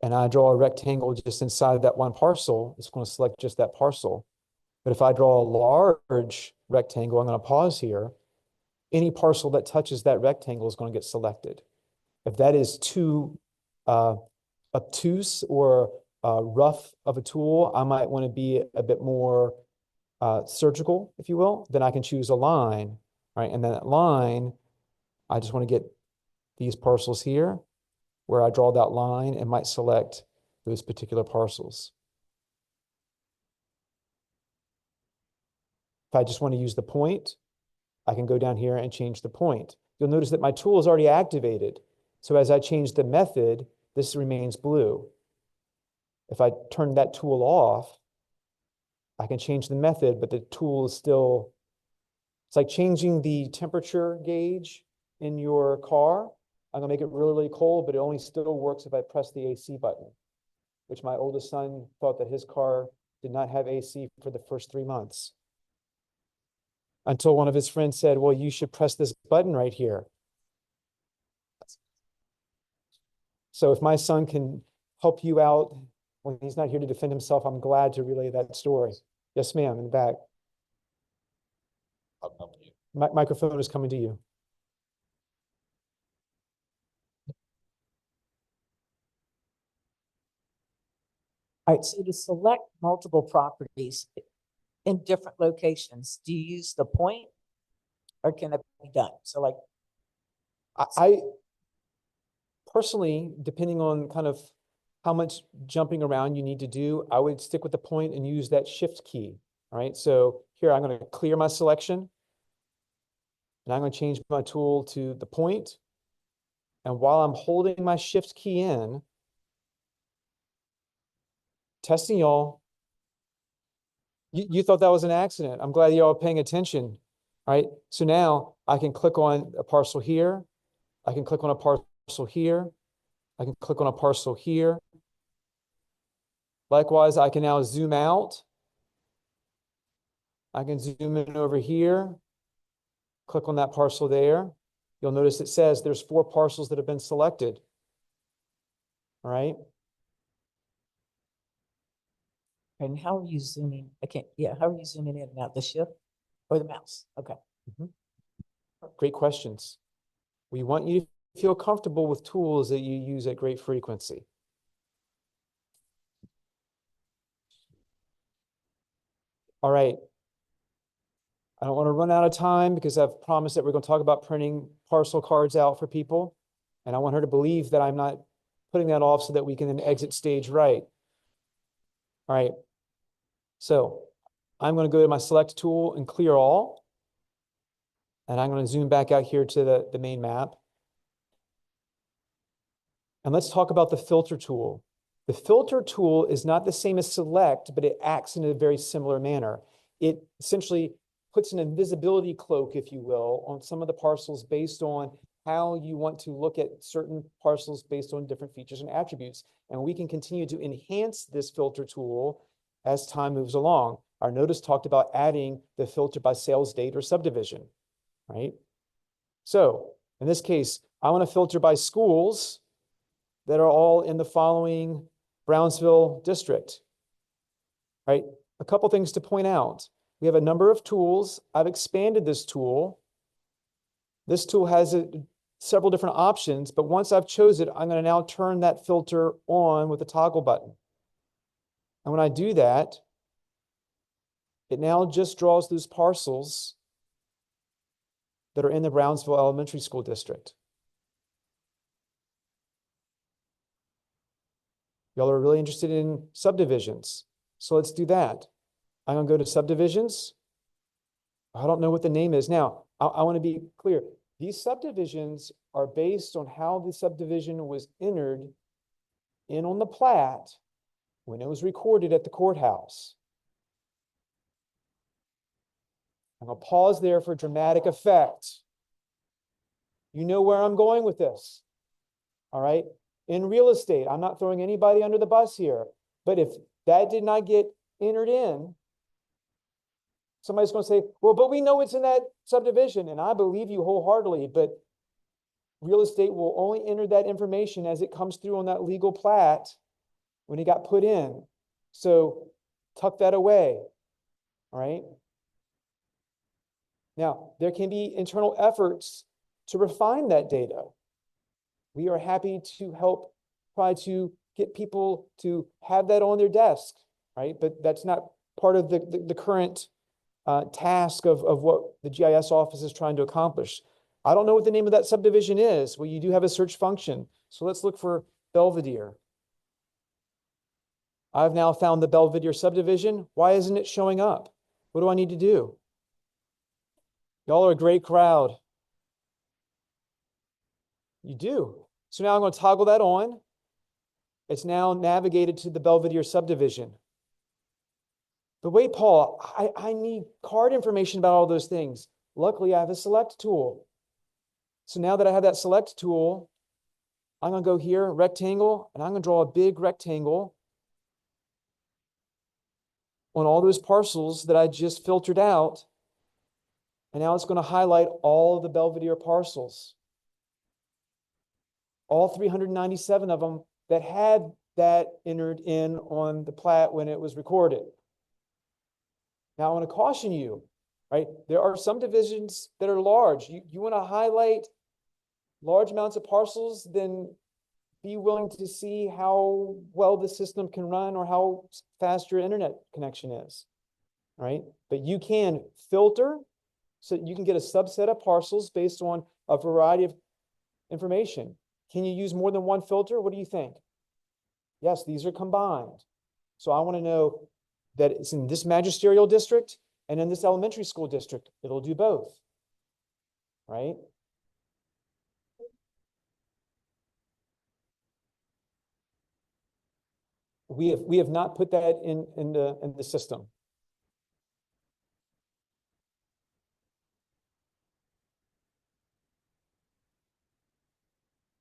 and I draw a rectangle just inside that one parcel, it's going to select just that parcel. But if I draw a large rectangle, I'm going to pause here. Any parcel that touches that rectangle is going to get selected. If that is too obtuse or rough of a tool, I might want to be a bit more surgical, if you will. Then I can choose a line, right? And then that line, I just want to get these parcels here where I draw that line and might select those particular parcels. If I just want to use the point, I can go down here and change the point. You'll notice that my tool is already activated. So as I change the method, this remains blue. If I turn that tool off, I can change the method, but the tool is still, it's like changing the temperature gauge in your car. I'm gonna make it really, really cold, but it only still works if I press the AC button, which my oldest son thought that his car did not have AC for the first 3 months. Until one of his friends said, well, you should press this button right here. So if my son can help you out when he's not here to defend himself, I'm glad to relay that story. Yes, ma'am, in the back. Microphone is coming to you. All right, so to select multiple properties in different locations, do you use the point or can it be done? So like, I personally, depending on kind of how much jumping around you need to do, I would stick with the point and use that shift key. All right, so here I'm going to clear my selection and I'm going to change my tool to the point. And while I'm holding my shift key in, testing y'all, you thought that was an accident. I'm glad y'all are paying attention. All right, so now I can click on a parcel here. I can click on a parcel here. I can click on a parcel here. Likewise, I can now zoom out. I can zoom in over here. Click on that parcel there. You'll notice it says there's 4 parcels that have been selected. All right. and how are you zooming? How are you zooming in and out? The shift or the mouse? Okay. Great questions. We want you to feel comfortable with tools that you use at great frequency. All right. I don't want to run out of time because I've promised that we're going to talk about printing parcel cards out for people. And I want her to believe that I'm not putting that off so that we can then exit stage right. All right. So I'm going to go to my select tool and clear all. And I'm going to zoom back out here to the main map. And let's talk about the filter tool. The filter tool is not the same as select, but it acts in a very similar manner. It essentially puts an invisibility cloak, if you will, on some of the parcels based on how you want to look at certain parcels based on different features and attributes. And we can continue to enhance this filter tool as time moves along. Our notice talked about adding the filter by sales date or subdivision, right? So in this case, I want to filter by schools that are all in the following Brownsville district, right? A couple things to point out. We have a number of tools. I've expanded this tool. This tool has several different options, but once I've chosen it, I'm going to now turn that filter on with the toggle button. And when I do that, it now just draws those parcels that are in the Brownsville Elementary School District. Y'all are really interested in subdivisions. So let's do that. I'm going to go to subdivisions. I don't know what the name is. Now, I want to be clear. These subdivisions are based on how the subdivision was entered in on the plat when it was recorded at the courthouse. I'm going to pause there for dramatic effect. You know where I'm going with this. All right. In real estate, I'm not throwing anybody under the bus here, but if that did not get entered in, somebody's going to say, well, but we know it's in that subdivision. And I believe you wholeheartedly, but real estate will only enter that information as it comes through on that legal plat when it got put in. So tuck that away. All right. Now, there can be internal efforts to refine that data. We are happy to help try to get people to have that on their desk, right? But that's not part of the current task of what the GIS office is trying to accomplish. I don't know what the name of that subdivision is. Well, you do have a search function. So let's look for Belvedere. I've now found the Belvedere subdivision. Why isn't it showing up? What do I need to do? Y'all are a great crowd. You do. So now I'm going to toggle that on. It's now navigated to the Belvedere subdivision. But wait, Paul, I need card information about all those things. Luckily, I have a select tool. So now that I have that select tool, I'm going to go here, rectangle, and I'm going to draw a big rectangle on all those parcels that I just filtered out. And now it's going to highlight all of the Belvedere parcels. All 397 of them that had that entered in on the plat when it was recorded. Now I want to caution you, right? There are some divisions that are large. You want to highlight large amounts of parcels, then be willing to see how well the system can run or how fast your internet connection is, right? But you can filter so you can get a subset of parcels based on a variety of information. Can you use more than one filter? What do you think? Yes, these are combined. So I want to know that it's in this magisterial district and in this elementary school district. It'll do both, right? We have not put that in the system.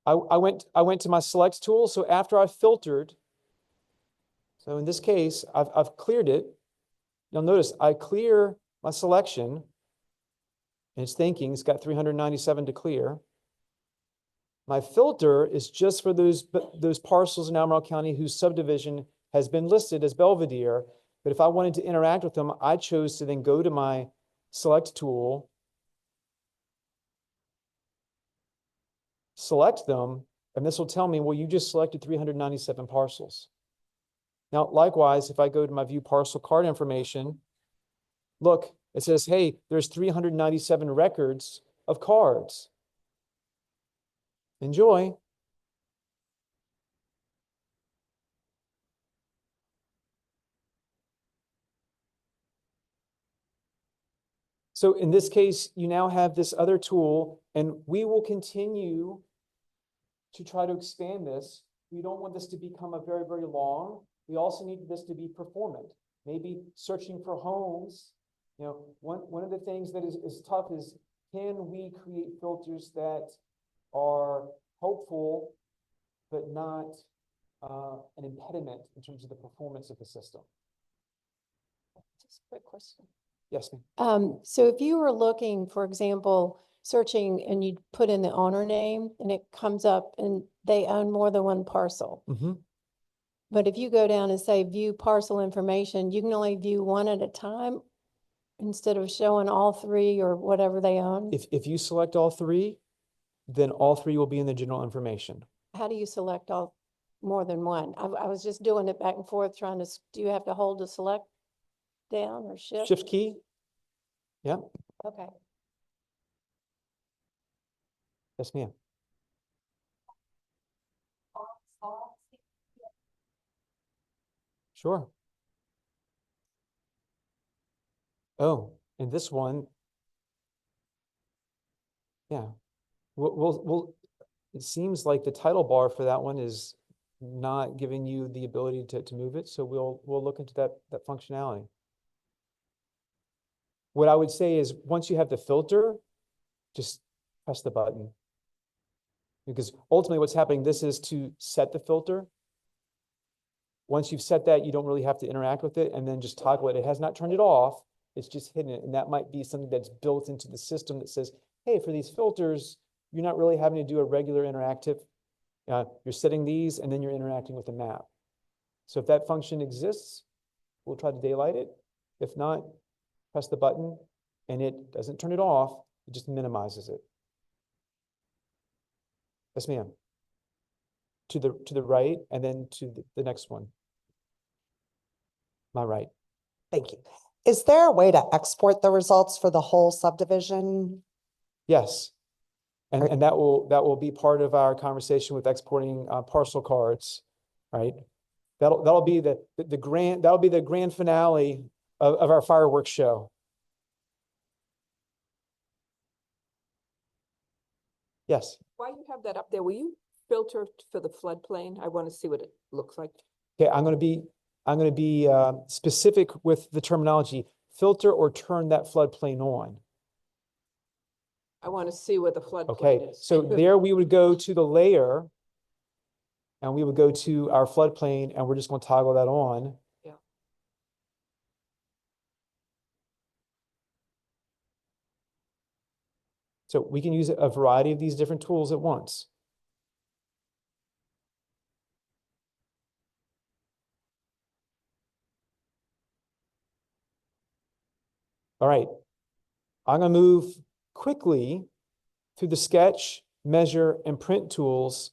I went to my select tool. So after I filtered, so in this case, I've cleared it. You'll notice I clear my selection and it's thinking it's got 397 to clear. My filter is just for those parcels in Albemarle County whose subdivision has been listed as Belvedere. But if I wanted to interact with them, I chose to then go to my select tool, select them, and this will tell me, well, you just selected 397 parcels. Now, likewise, if I go to my view parcel card information, look, it says, hey, there's 397 records of cards. Enjoy. So in this case, you now have this other tool, and we will continue to try to expand this. We don't want this to become a very, very long. We also need this to be performant. Maybe searching for homes. You know, one of the things that is tough is, can we create filters that are helpful, but not an impediment in terms of the performance of the system? Just a quick question. Yes, ma'am. So if you were looking, for example, searching and you put in the owner name and it comes up and they own more than one parcel. Mm-hmm. But if you go down and say view parcel information, you can only view one at a time instead of showing all three or whatever they own. If you select all three, then all three will be in the general information. How do you select all more than one? I was just doing it back and forth trying to, do you have to hold the select down or shift? Shift key. Yeah. Okay. Yes, ma'am. Sure. Oh, and this one, yeah. It seems like the title bar for that one is not giving you the ability to move it. So we'll look into that functionality. What I would say is once you have the filter, just press the button. Because ultimately what's happening, this is to set the filter. Once you've set that, you don't really have to interact with it and then just toggle it. It has not turned it off. It's just hidden it. And that might be something that's built into the system that says, hey, for these filters, you're not really having to do a regular interactive. You're setting these and then you're interacting with the map. So if that function exists, we'll try to daylight it. If not, press the button and it doesn't turn it off. It just minimizes it. Yes, ma'am. To the right and then to the next one. My right. Thank you. Is there a way to export the results for the whole subdivision? Yes. And that will be part of our conversation with exporting parcel cards, right? That'll be the grand finale of our fireworks show. Yes. While you have that up there, will you filter for the floodplain? I want to see what it looks like. Okay, I'm going to be specific with the terminology. Filter or turn that floodplain on. I want to see where the floodplain Okay, is. so there we would go to the layer and we would go to our floodplain and we're just going to toggle that on. Yeah. So we can use a variety of these different tools at once. All right, I'm going to move quickly through the sketch, measure, and print tools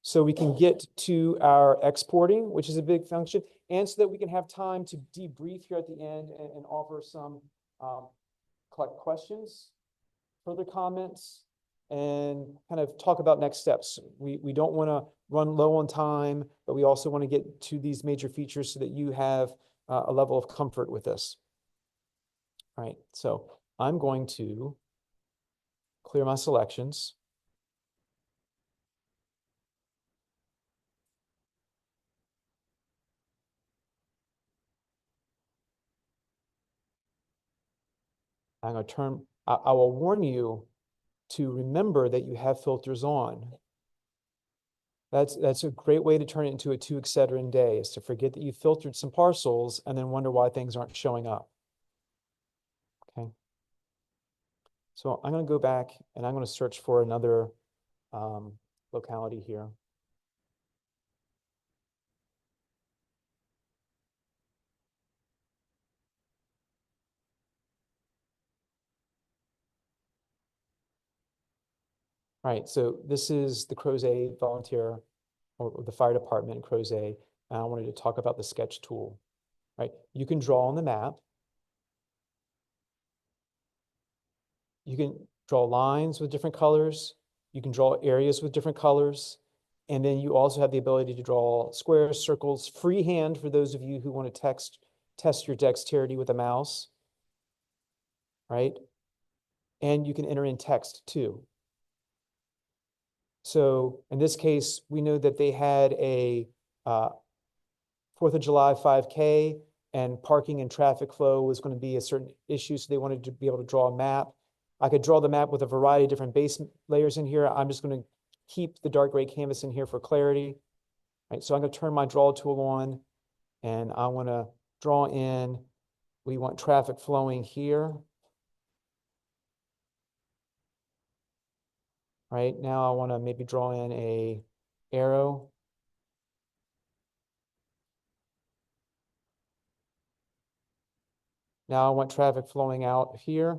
so we can get to our exporting, which is a big function, and so that we can have time to debrief here at the end and offer some collect questions, further comments, and kind of talk about next steps. We don't want to run low on time, but we also want to get to these major features so that you have a level of comfort with this. All right, so I'm going to clear my selections. I'm going to turn, I will warn you to remember that you have filters on. That's a great way to turn it into a 2 Excedrin day, is to forget that you filtered some parcels and then wonder why things aren't showing up. Okay. So I'm going to go back and I'm going to search for another locality here. All right, so this is the Crozet volunteer, or the fire department in Crozet, and I wanted to talk about the sketch tool. Right, you can draw on the map. You can draw lines with different colors. You can draw areas with different colors. And then you also have the ability to draw squares, circles, freehand for those of you who want to test your dexterity with a mouse, right? And you can enter in text too. So in this case, we know that they had a 4th of July 5K, and parking and traffic flow was going to be a certain issue, so they wanted to be able to draw a map. I could draw the map with a variety of different base layers in here. I'm just going to keep the dark gray canvas in here for clarity. Right, so I'm going to turn my draw tool on, and I want to draw in, we want traffic flowing here. Right, now I want to maybe draw in a arrow. Now I want traffic flowing out here.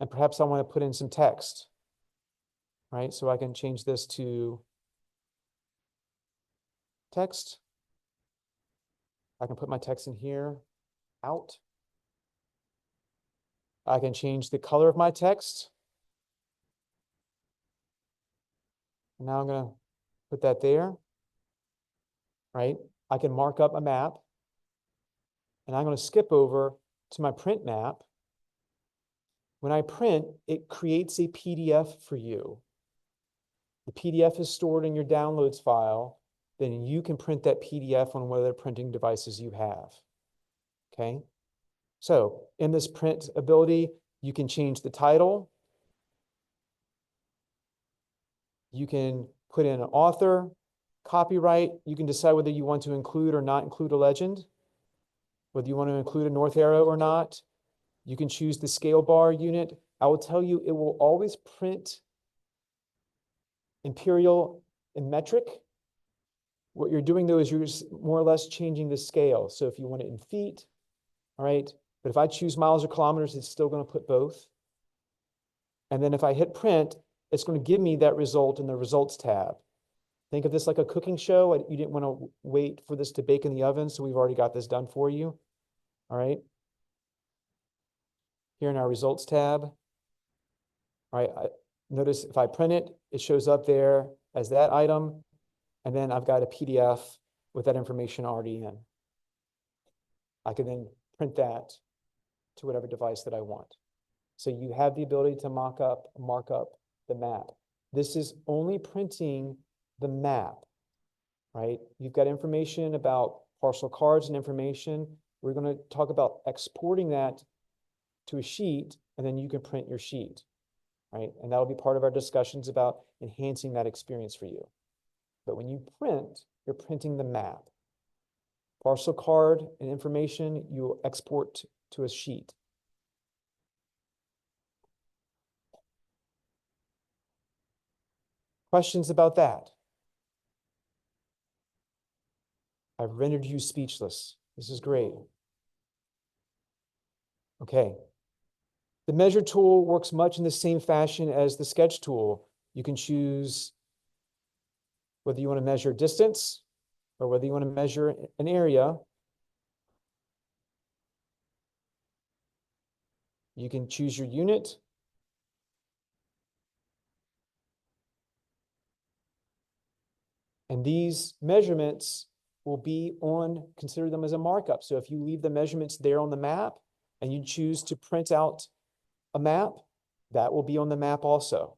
And perhaps I want to put in some text, right? So I can change this to text. I can put my text in here, out. I can change the color of my text. Now I'm going to put that there, right? I can mark up a map, and I'm going to skip over to my print map. When I print, it creates a PDF for you. The PDF is stored in your downloads file. Then you can print that PDF on whatever printing devices you have. Okay. So in this print ability, you can change the title. You can put in an author, copyright. You can decide whether you want to include or not include a legend, whether you want to include a north arrow or not. You can choose the scale bar unit. I will tell you, it will always print imperial and metric. What you're doing though is you're more or less changing the scale. So if you want it in feet, all right, but if I choose miles or kilometers, it's still going to put both. And then if I hit print, it's going to give me that result in the results tab. Think of this like a cooking show. You didn't want to wait for this to bake in the oven, so we've already got this done for you. All right. Here in our results tab, all right, notice if I print it, it shows up there as that item, and then I've got a PDF with that information already in. I can then print that to whatever device that I want. So you have the ability to mark up the map. This is only printing the map, right? You've got information about parcel cards and information. We're going to talk about exporting that to a sheet, and then you can print your sheet, right? And that'll be part of our discussions about enhancing that experience for you. But when you print, you're printing the map. Parcel card and information, you export to a sheet. Questions about that? I've rendered you speechless. This is great. Okay. The measure tool works much in the same fashion as the sketch tool. You can choose whether you want to measure distance or whether you want to measure an area. You can choose your unit. And these measurements will be on, consider them as a markup. So if you leave the measurements there on the map and you choose to print out a map, that will be on the map also.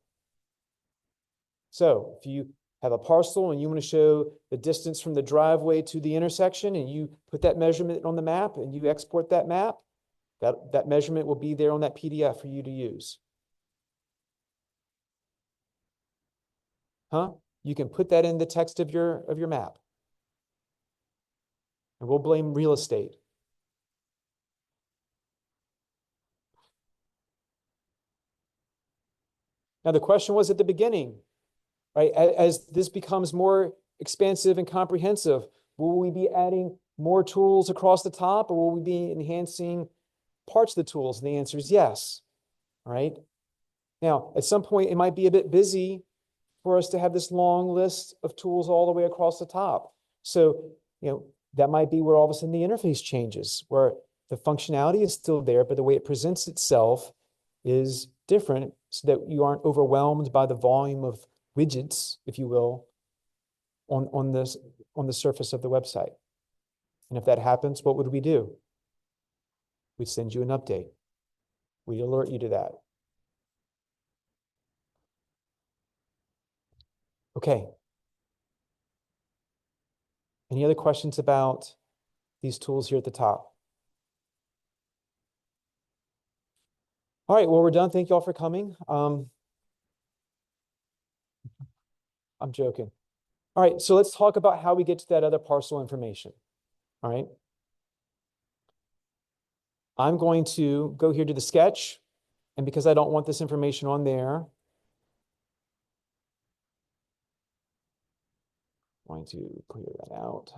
So if you have a parcel and you want to show the distance from the driveway to the intersection and you put that measurement on the map and you export that map, that measurement will be there on that PDF for you to use. Huh? You can put that in the text of your map. And we'll blame real estate. Now, the question was at the beginning, right? As this becomes more expansive and comprehensive, will we be adding more tools across the top, or will we be enhancing parts of the tools? And the answer is yes, right? Now, at some point, it might be a bit busy for us to have this long list of tools all the way across the top. So, that might be where all of a sudden the interface changes, where the functionality is still there, but the way it presents itself is different so that you aren't overwhelmed by the volume of widgets, if you will, on the surface of the website. And if that happens, what would we do? We'd send you an update. We'd alert you to that. Okay. Any other questions about these tools here at the top? All right, well, we're done. Thank you all for coming. I'm joking. All right, so let's talk about how we get to that other parcel information. All right. I'm going to go here to the sketch, and because I don't want this information on there, I'm going to clear that out.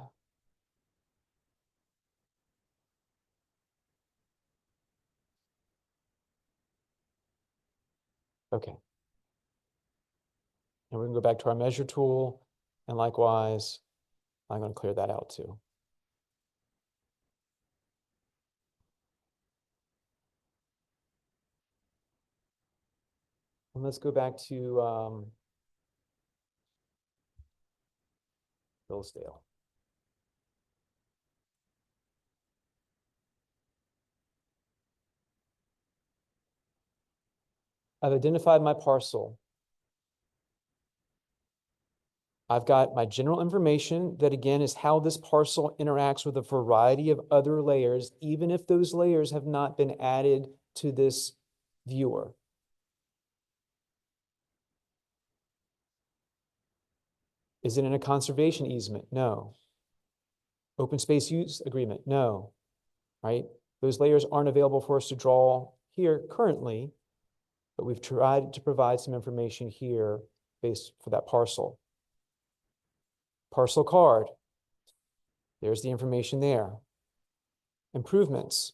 Okay. And we're going to go back to our measure tool, and likewise, I'm going to clear that out too. And let's go back to Hillsdale. I've identified my parcel. I've got my general information that, again, is how this parcel interacts with a variety of other layers, even if those layers have not been added to this viewer. Is it in a conservation easement? No. Open space use agreement? No. Right? Those layers aren't available for us to draw here currently, but we've tried to provide some information here based for that parcel. Parcel card. There's the information there. Improvements.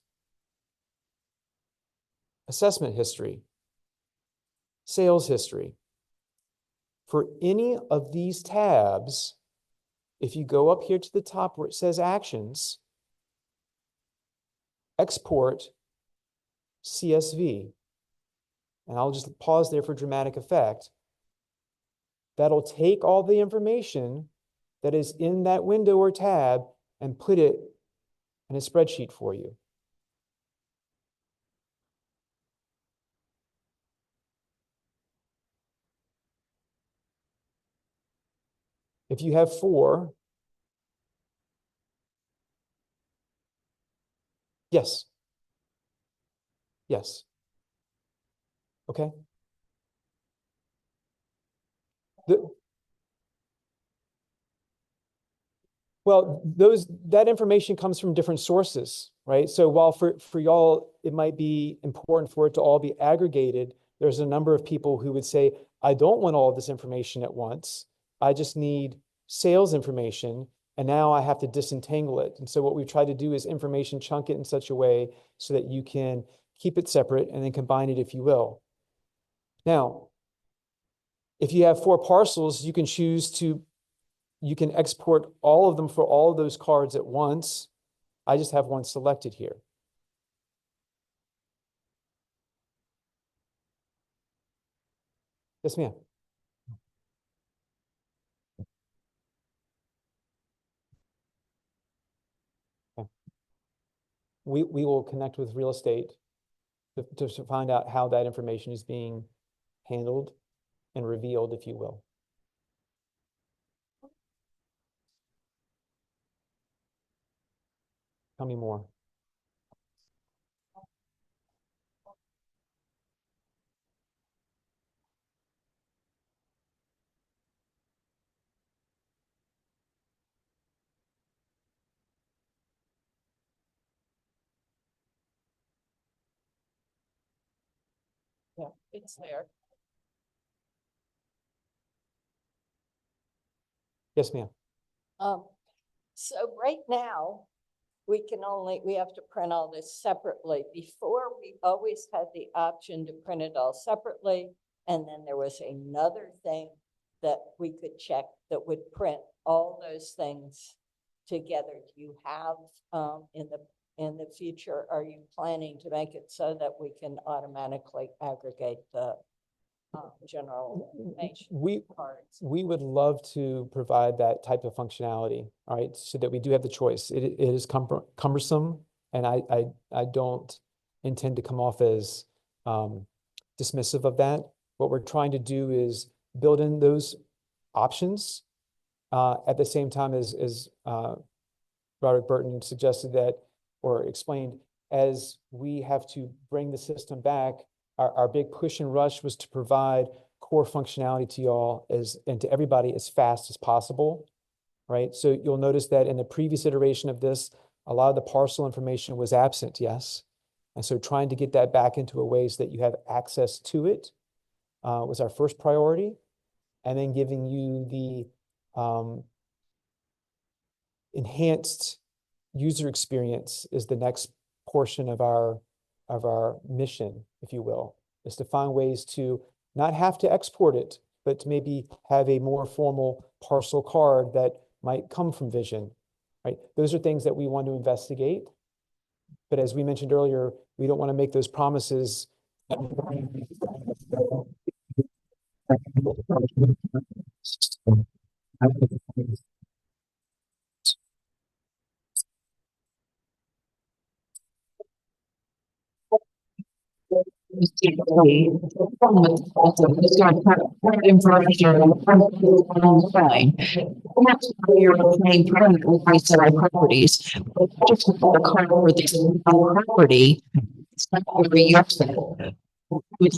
Assessment history. Sales history. For any of these tabs, if you go up here to the top where it says actions, export CSV, and I'll just pause there for dramatic effect. That'll take all the information that is in that window or tab and put it in a spreadsheet for you. If you have 4, yes. Yes. Okay. Well, that information comes from different sources, right? So while for y'all, it might be important for it to all be aggregated, there's a number of people who would say, I don't want all of this information at once. I just need sales information, and now I have to disentangle it. And so what we've tried to do is information chunk it in such a way so that you can keep it separate and then combine it if you will. Now, if you have 4 parcels, you can choose to, you can export all of them for all of those cards at once. I just have one selected here. Yes, ma'am. Okay. We will connect with real estate to find out how that information is being handled and revealed, if you will. Tell me more. Yeah, it's there. Yes, ma'am. So right now, we have to print all this separately. Before, we always had the option to print it all separately. And then there was another thing that we could check that would print all those things together. Do you have, in the future, are you planning to make it so that we can automatically aggregate the general information cards? We would love to provide that type of functionality, all right, so that we do have the choice. It is cumbersome, and I don't intend to come off as dismissive of that. What we're trying to do is build in those options at the same time as Roderick Burton suggested that, or explained, as we have to bring the system back. Our big push and rush was to provide core functionality to y'all and to everybody as fast as possible, right? So you'll notice that in the previous iteration of this, a lot of the parcel information was absent, yes. And so trying to get that back into a way so that you have access to it was our first priority. And then giving you the enhanced user experience is the next portion of our mission, if you will, is to find ways to not have to export it, but to maybe have a more formal parcel card that might come from Vision, right? Those are things that we want to investigate. But as we mentioned earlier, we don't want to make those promises. Properties, just for the card for this property, it's not every year with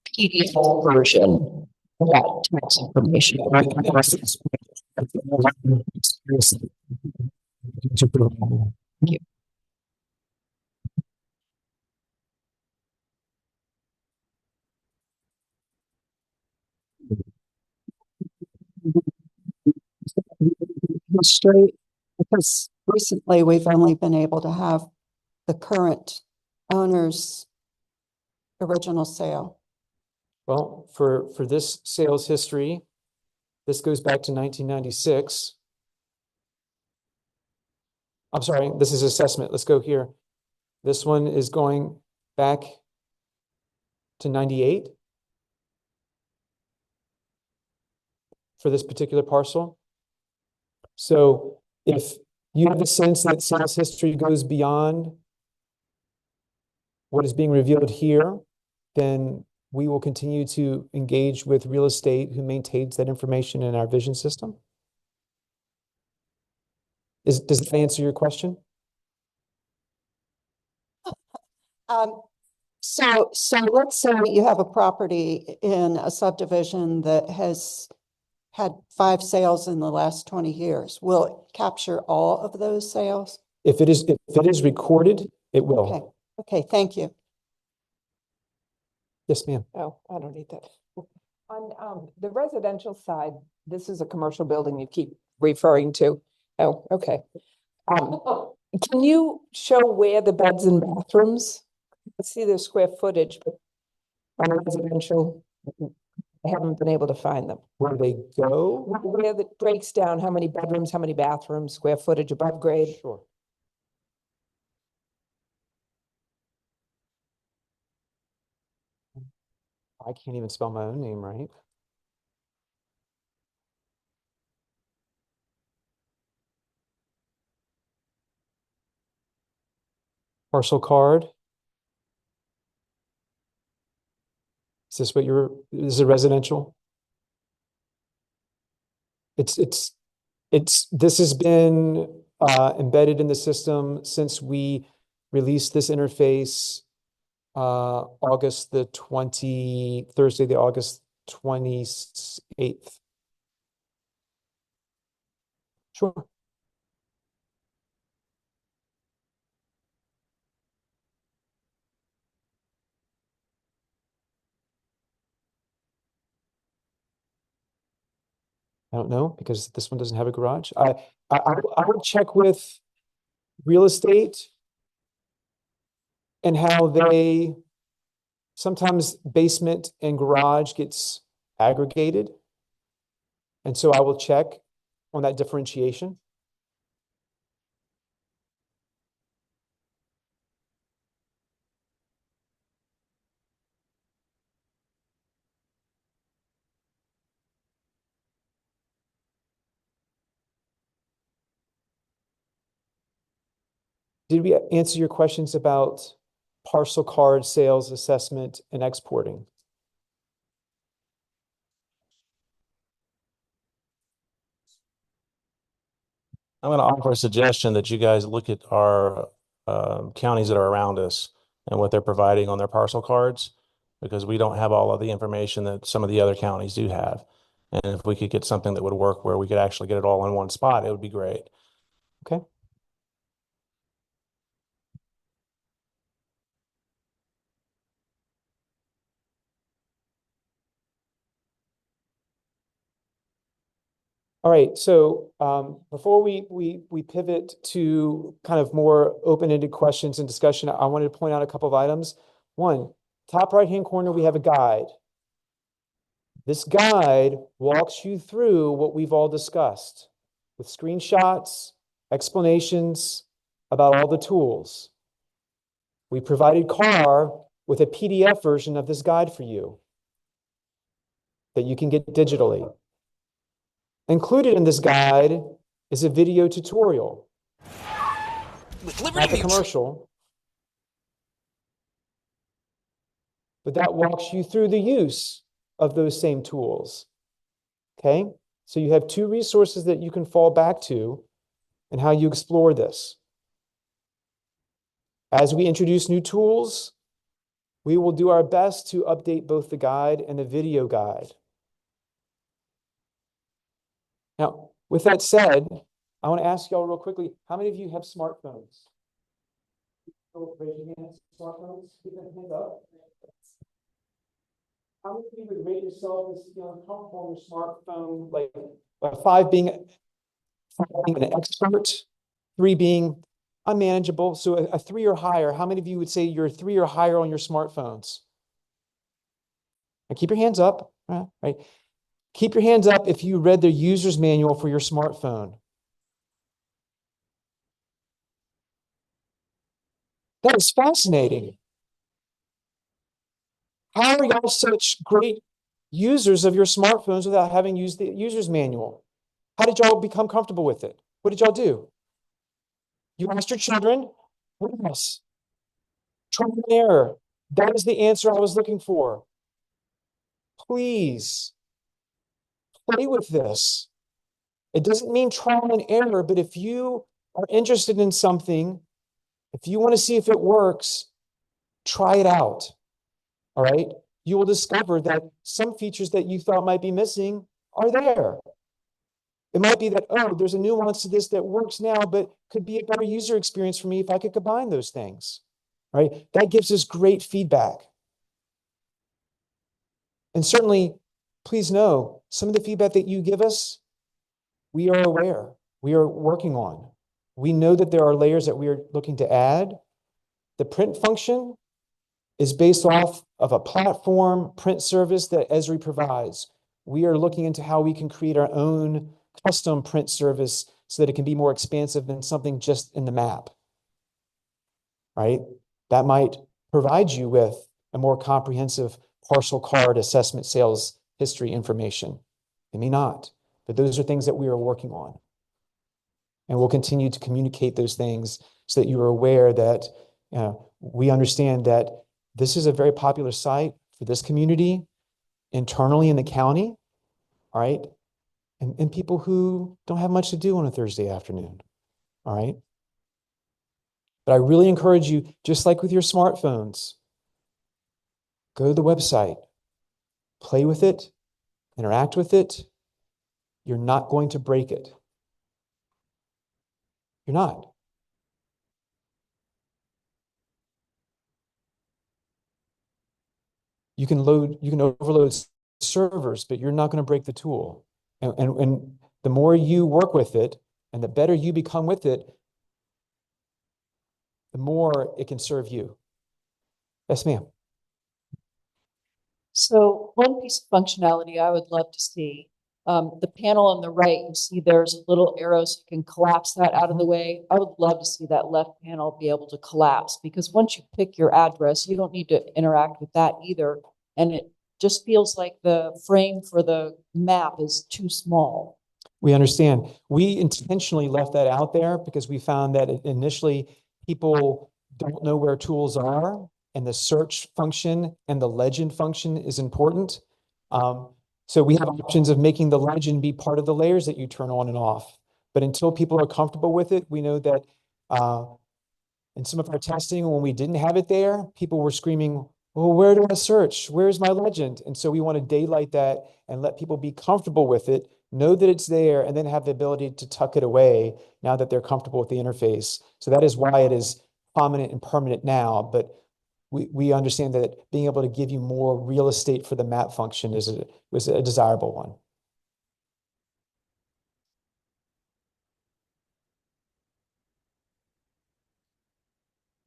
PDF version of that tax information. Thank you. Straight, because recently we've only been able to have the current owner's original sale. Well, for this sales history, this goes back to 1996. I'm sorry, this is assessment. Let's go here. This one is going back to 98 for this particular parcel. So if you have a sense that sales history goes beyond what is being revealed here, then we will continue to engage with real estate who maintains that information in our vision system. Does that answer your question? So let's say you have a property in a subdivision that has had 5 sales in the last 20 years. Will it capture all of those sales? If it is recorded, it will. Okay, thank you. Yes, ma'am. Oh, I don't need that. On the residential side, this is a commercial building you keep referring to. Oh, okay. Can you show where the beds and bathrooms see the square footage, but on residential, I haven't been able to find them. Where they go? Where that breaks down how many bedrooms, how many bathrooms, square footage above grade. Sure. I can't even spell my own name right. Parcel card. Is this what is it residential? This has been embedded in the system since we released this interface Thursday, the August 28th. Sure. I don't know because this one doesn't have a garage. I would check with real estate and how they sometimes basement and garage gets aggregated. And so I will check on that differentiation. Did we answer your questions about parcel card sales assessment and exporting? I'm going to offer a suggestion that you guys look at our counties that are around us and what they're providing on their parcel cards, because we don't have all of the information that some of the other counties do have. And if we could get something that would work where we could actually get it all in one spot, it would be great. Okay. All right, so before we pivot to kind of more open-ended questions and discussion, I wanted to point out a couple of items. One, top right-hand corner, we have a guide. This guide walks you through what we've all discussed with screenshots, explanations about all the tools. We provided CAR with a PDF version of this guide for you that you can get digitally. Included in this guide is a video tutorial. Not the commercial, but that walks you through the use of those same tools. Okay? So you have two resources that you can fall back to and how you explore this. As we introduce new tools, we will do our best to update both the guide and the video guide. Now, with that said, I want to ask y'all real quickly, how many of you have smartphones? Raise your hands, smartphones, keep your hand up. How many of you would rate yourself as comfortable on your smartphone, like 5 being an expert, 3 being unmanageable, so a 3 or higher? How many of you would say you're 3 or higher on your smartphones? And keep your hands up, right? Keep your hands up if you read the user's manual for your smartphone. That is fascinating. How are y'all such great users of your smartphones without having used the user's manual? How did y'all become comfortable with it? What did y'all do? You asked your children? Yes. Trial and error. That is the answer I was looking for. Please play with this. It doesn't mean trial and error, but if you are interested in something, if you want to see if it works, try it out. All right? You will discover that some features that you thought might be missing are there. It might be that, oh, there's a nuance to this that works now, but could be a better user experience for me if I could combine those things. Right? That gives us great feedback. And certainly, please know, some of the feedback that you give us, we are aware, we are working on. We know that there are layers that we are looking to add. The print function, is based off of a platform print service that Esri provides. We are looking into how we can create our own custom print service so that it can be more expansive than something just in the map, right? That might provide you with a more comprehensive parcel card assessment sales history information. It may not, but those are things that we are working on. And we'll continue to communicate those things so that you are aware that we understand that this is a very popular site for this community internally in the county, all right? And people who don't have much to do on a Thursday afternoon, all right? But I really encourage you, just like with your smartphones, go to the website, play with it, interact with it. You're not going to break it. You're not. You can overload servers, but you're not going to break the tool. And the more you work with it and the better you become with it, the more it can serve you. Yes, ma'am. So one piece of functionality I would love to see, the panel on the right, you see there's little arrows, you can collapse that out of the way. I would love to see that left panel be able to collapse, because once you pick your address, you don't need to interact with that either. And it just feels like the frame for the map is too small. We understand. We intentionally left that out there because we found that initially people don't know where tools are, and the search function and the legend function is important. So we have options of making the legend be part of the layers that you turn on and off. But until people are comfortable with it, we know that in some of our testing, when we didn't have it there, people were screaming, well, where do I search? Where's my legend? And so we want to daylight that and let people be comfortable with it, know that it's there, and then have the ability to tuck it away now that they're comfortable with the interface. So that is why it is prominent and permanent now. But we understand that being able to give you more real estate for the map function was a desirable one.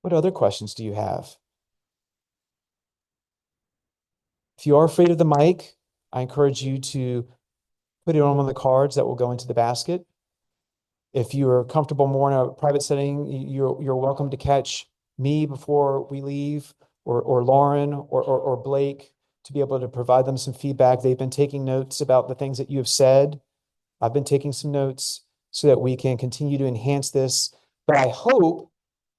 What other questions do you have? If you are afraid of the mic, I encourage you to put it on one of the cards that will go into the basket. If you are comfortable more in a private setting, you're welcome to catch me before we leave, or Lauren or Blake, to be able to provide them some feedback. They've been taking notes about the things that you have said. I've been taking some notes so that we can continue to enhance this. But I hope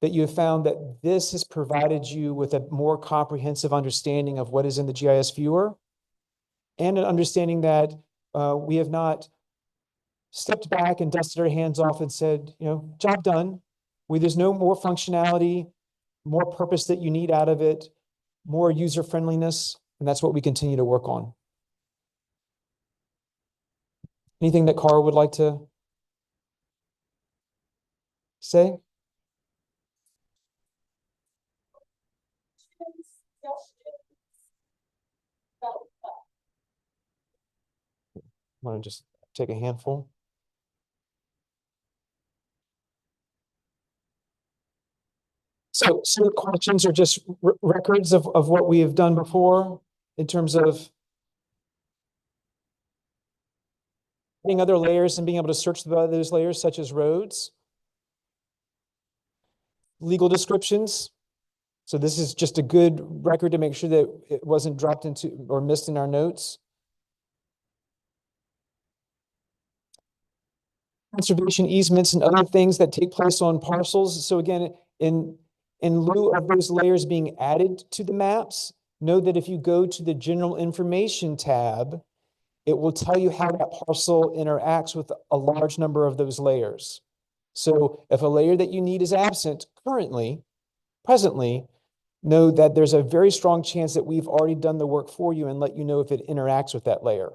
that you have found that this has provided you with a more comprehensive understanding of what is in the GIS viewer, and an understanding that we have not stepped back and dusted our hands off and said, job done. There's no more functionality, more purpose that you need out of it, more user friendliness, and that's what we continue to work on. Anything that Cara would like to say? Want to just take a handful? So the questions are just records of what we have done before in terms of adding other layers and being able to search those layers, such as roads, legal descriptions. So this is just a good record to make sure that it wasn't dropped into or missed in our notes. Conservation easements and other things that take place on parcels. So again, in lieu of those layers being added to the maps, know that if you go to the general information tab, it will tell you how that parcel interacts with a large number of those layers. So if a layer that you need is absent presently, know that there's a very strong chance that we've already done the work for you and let you know if it interacts with that layer.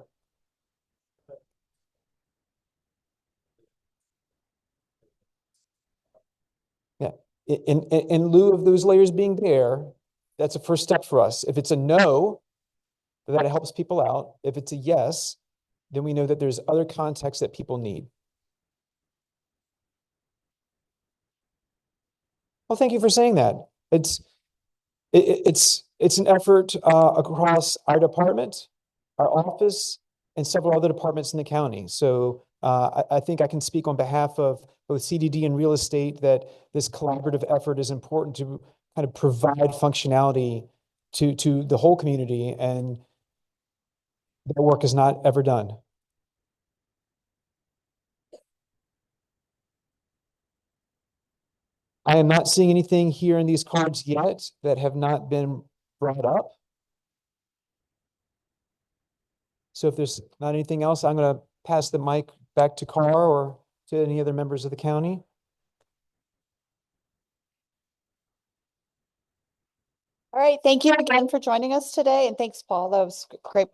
Yeah. In lieu of those layers being there, that's a first step for us. If it's a no, that helps people out. If it's a yes, then we know that there's other contexts that people need. Well, thank you for saying that. It's an effort across our department, our office, and several other departments in the county. So I think I can speak on behalf of both CDD and real estate that this collaborative effort is important to kind of provide functionality to the whole community, and their work is not ever done. I am not seeing anything here in these cards yet that have not been brought up. So if there's not anything else, I'm going to pass the mic back to Carr or to any other members of the county. All right, thank you again for joining us today, and thanks, Paul. That was great.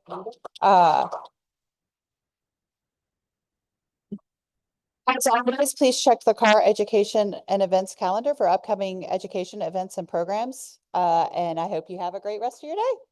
As always, please check the CAR Education and Events calendar for upcoming education events and programs. And I hope you have a great rest of your day.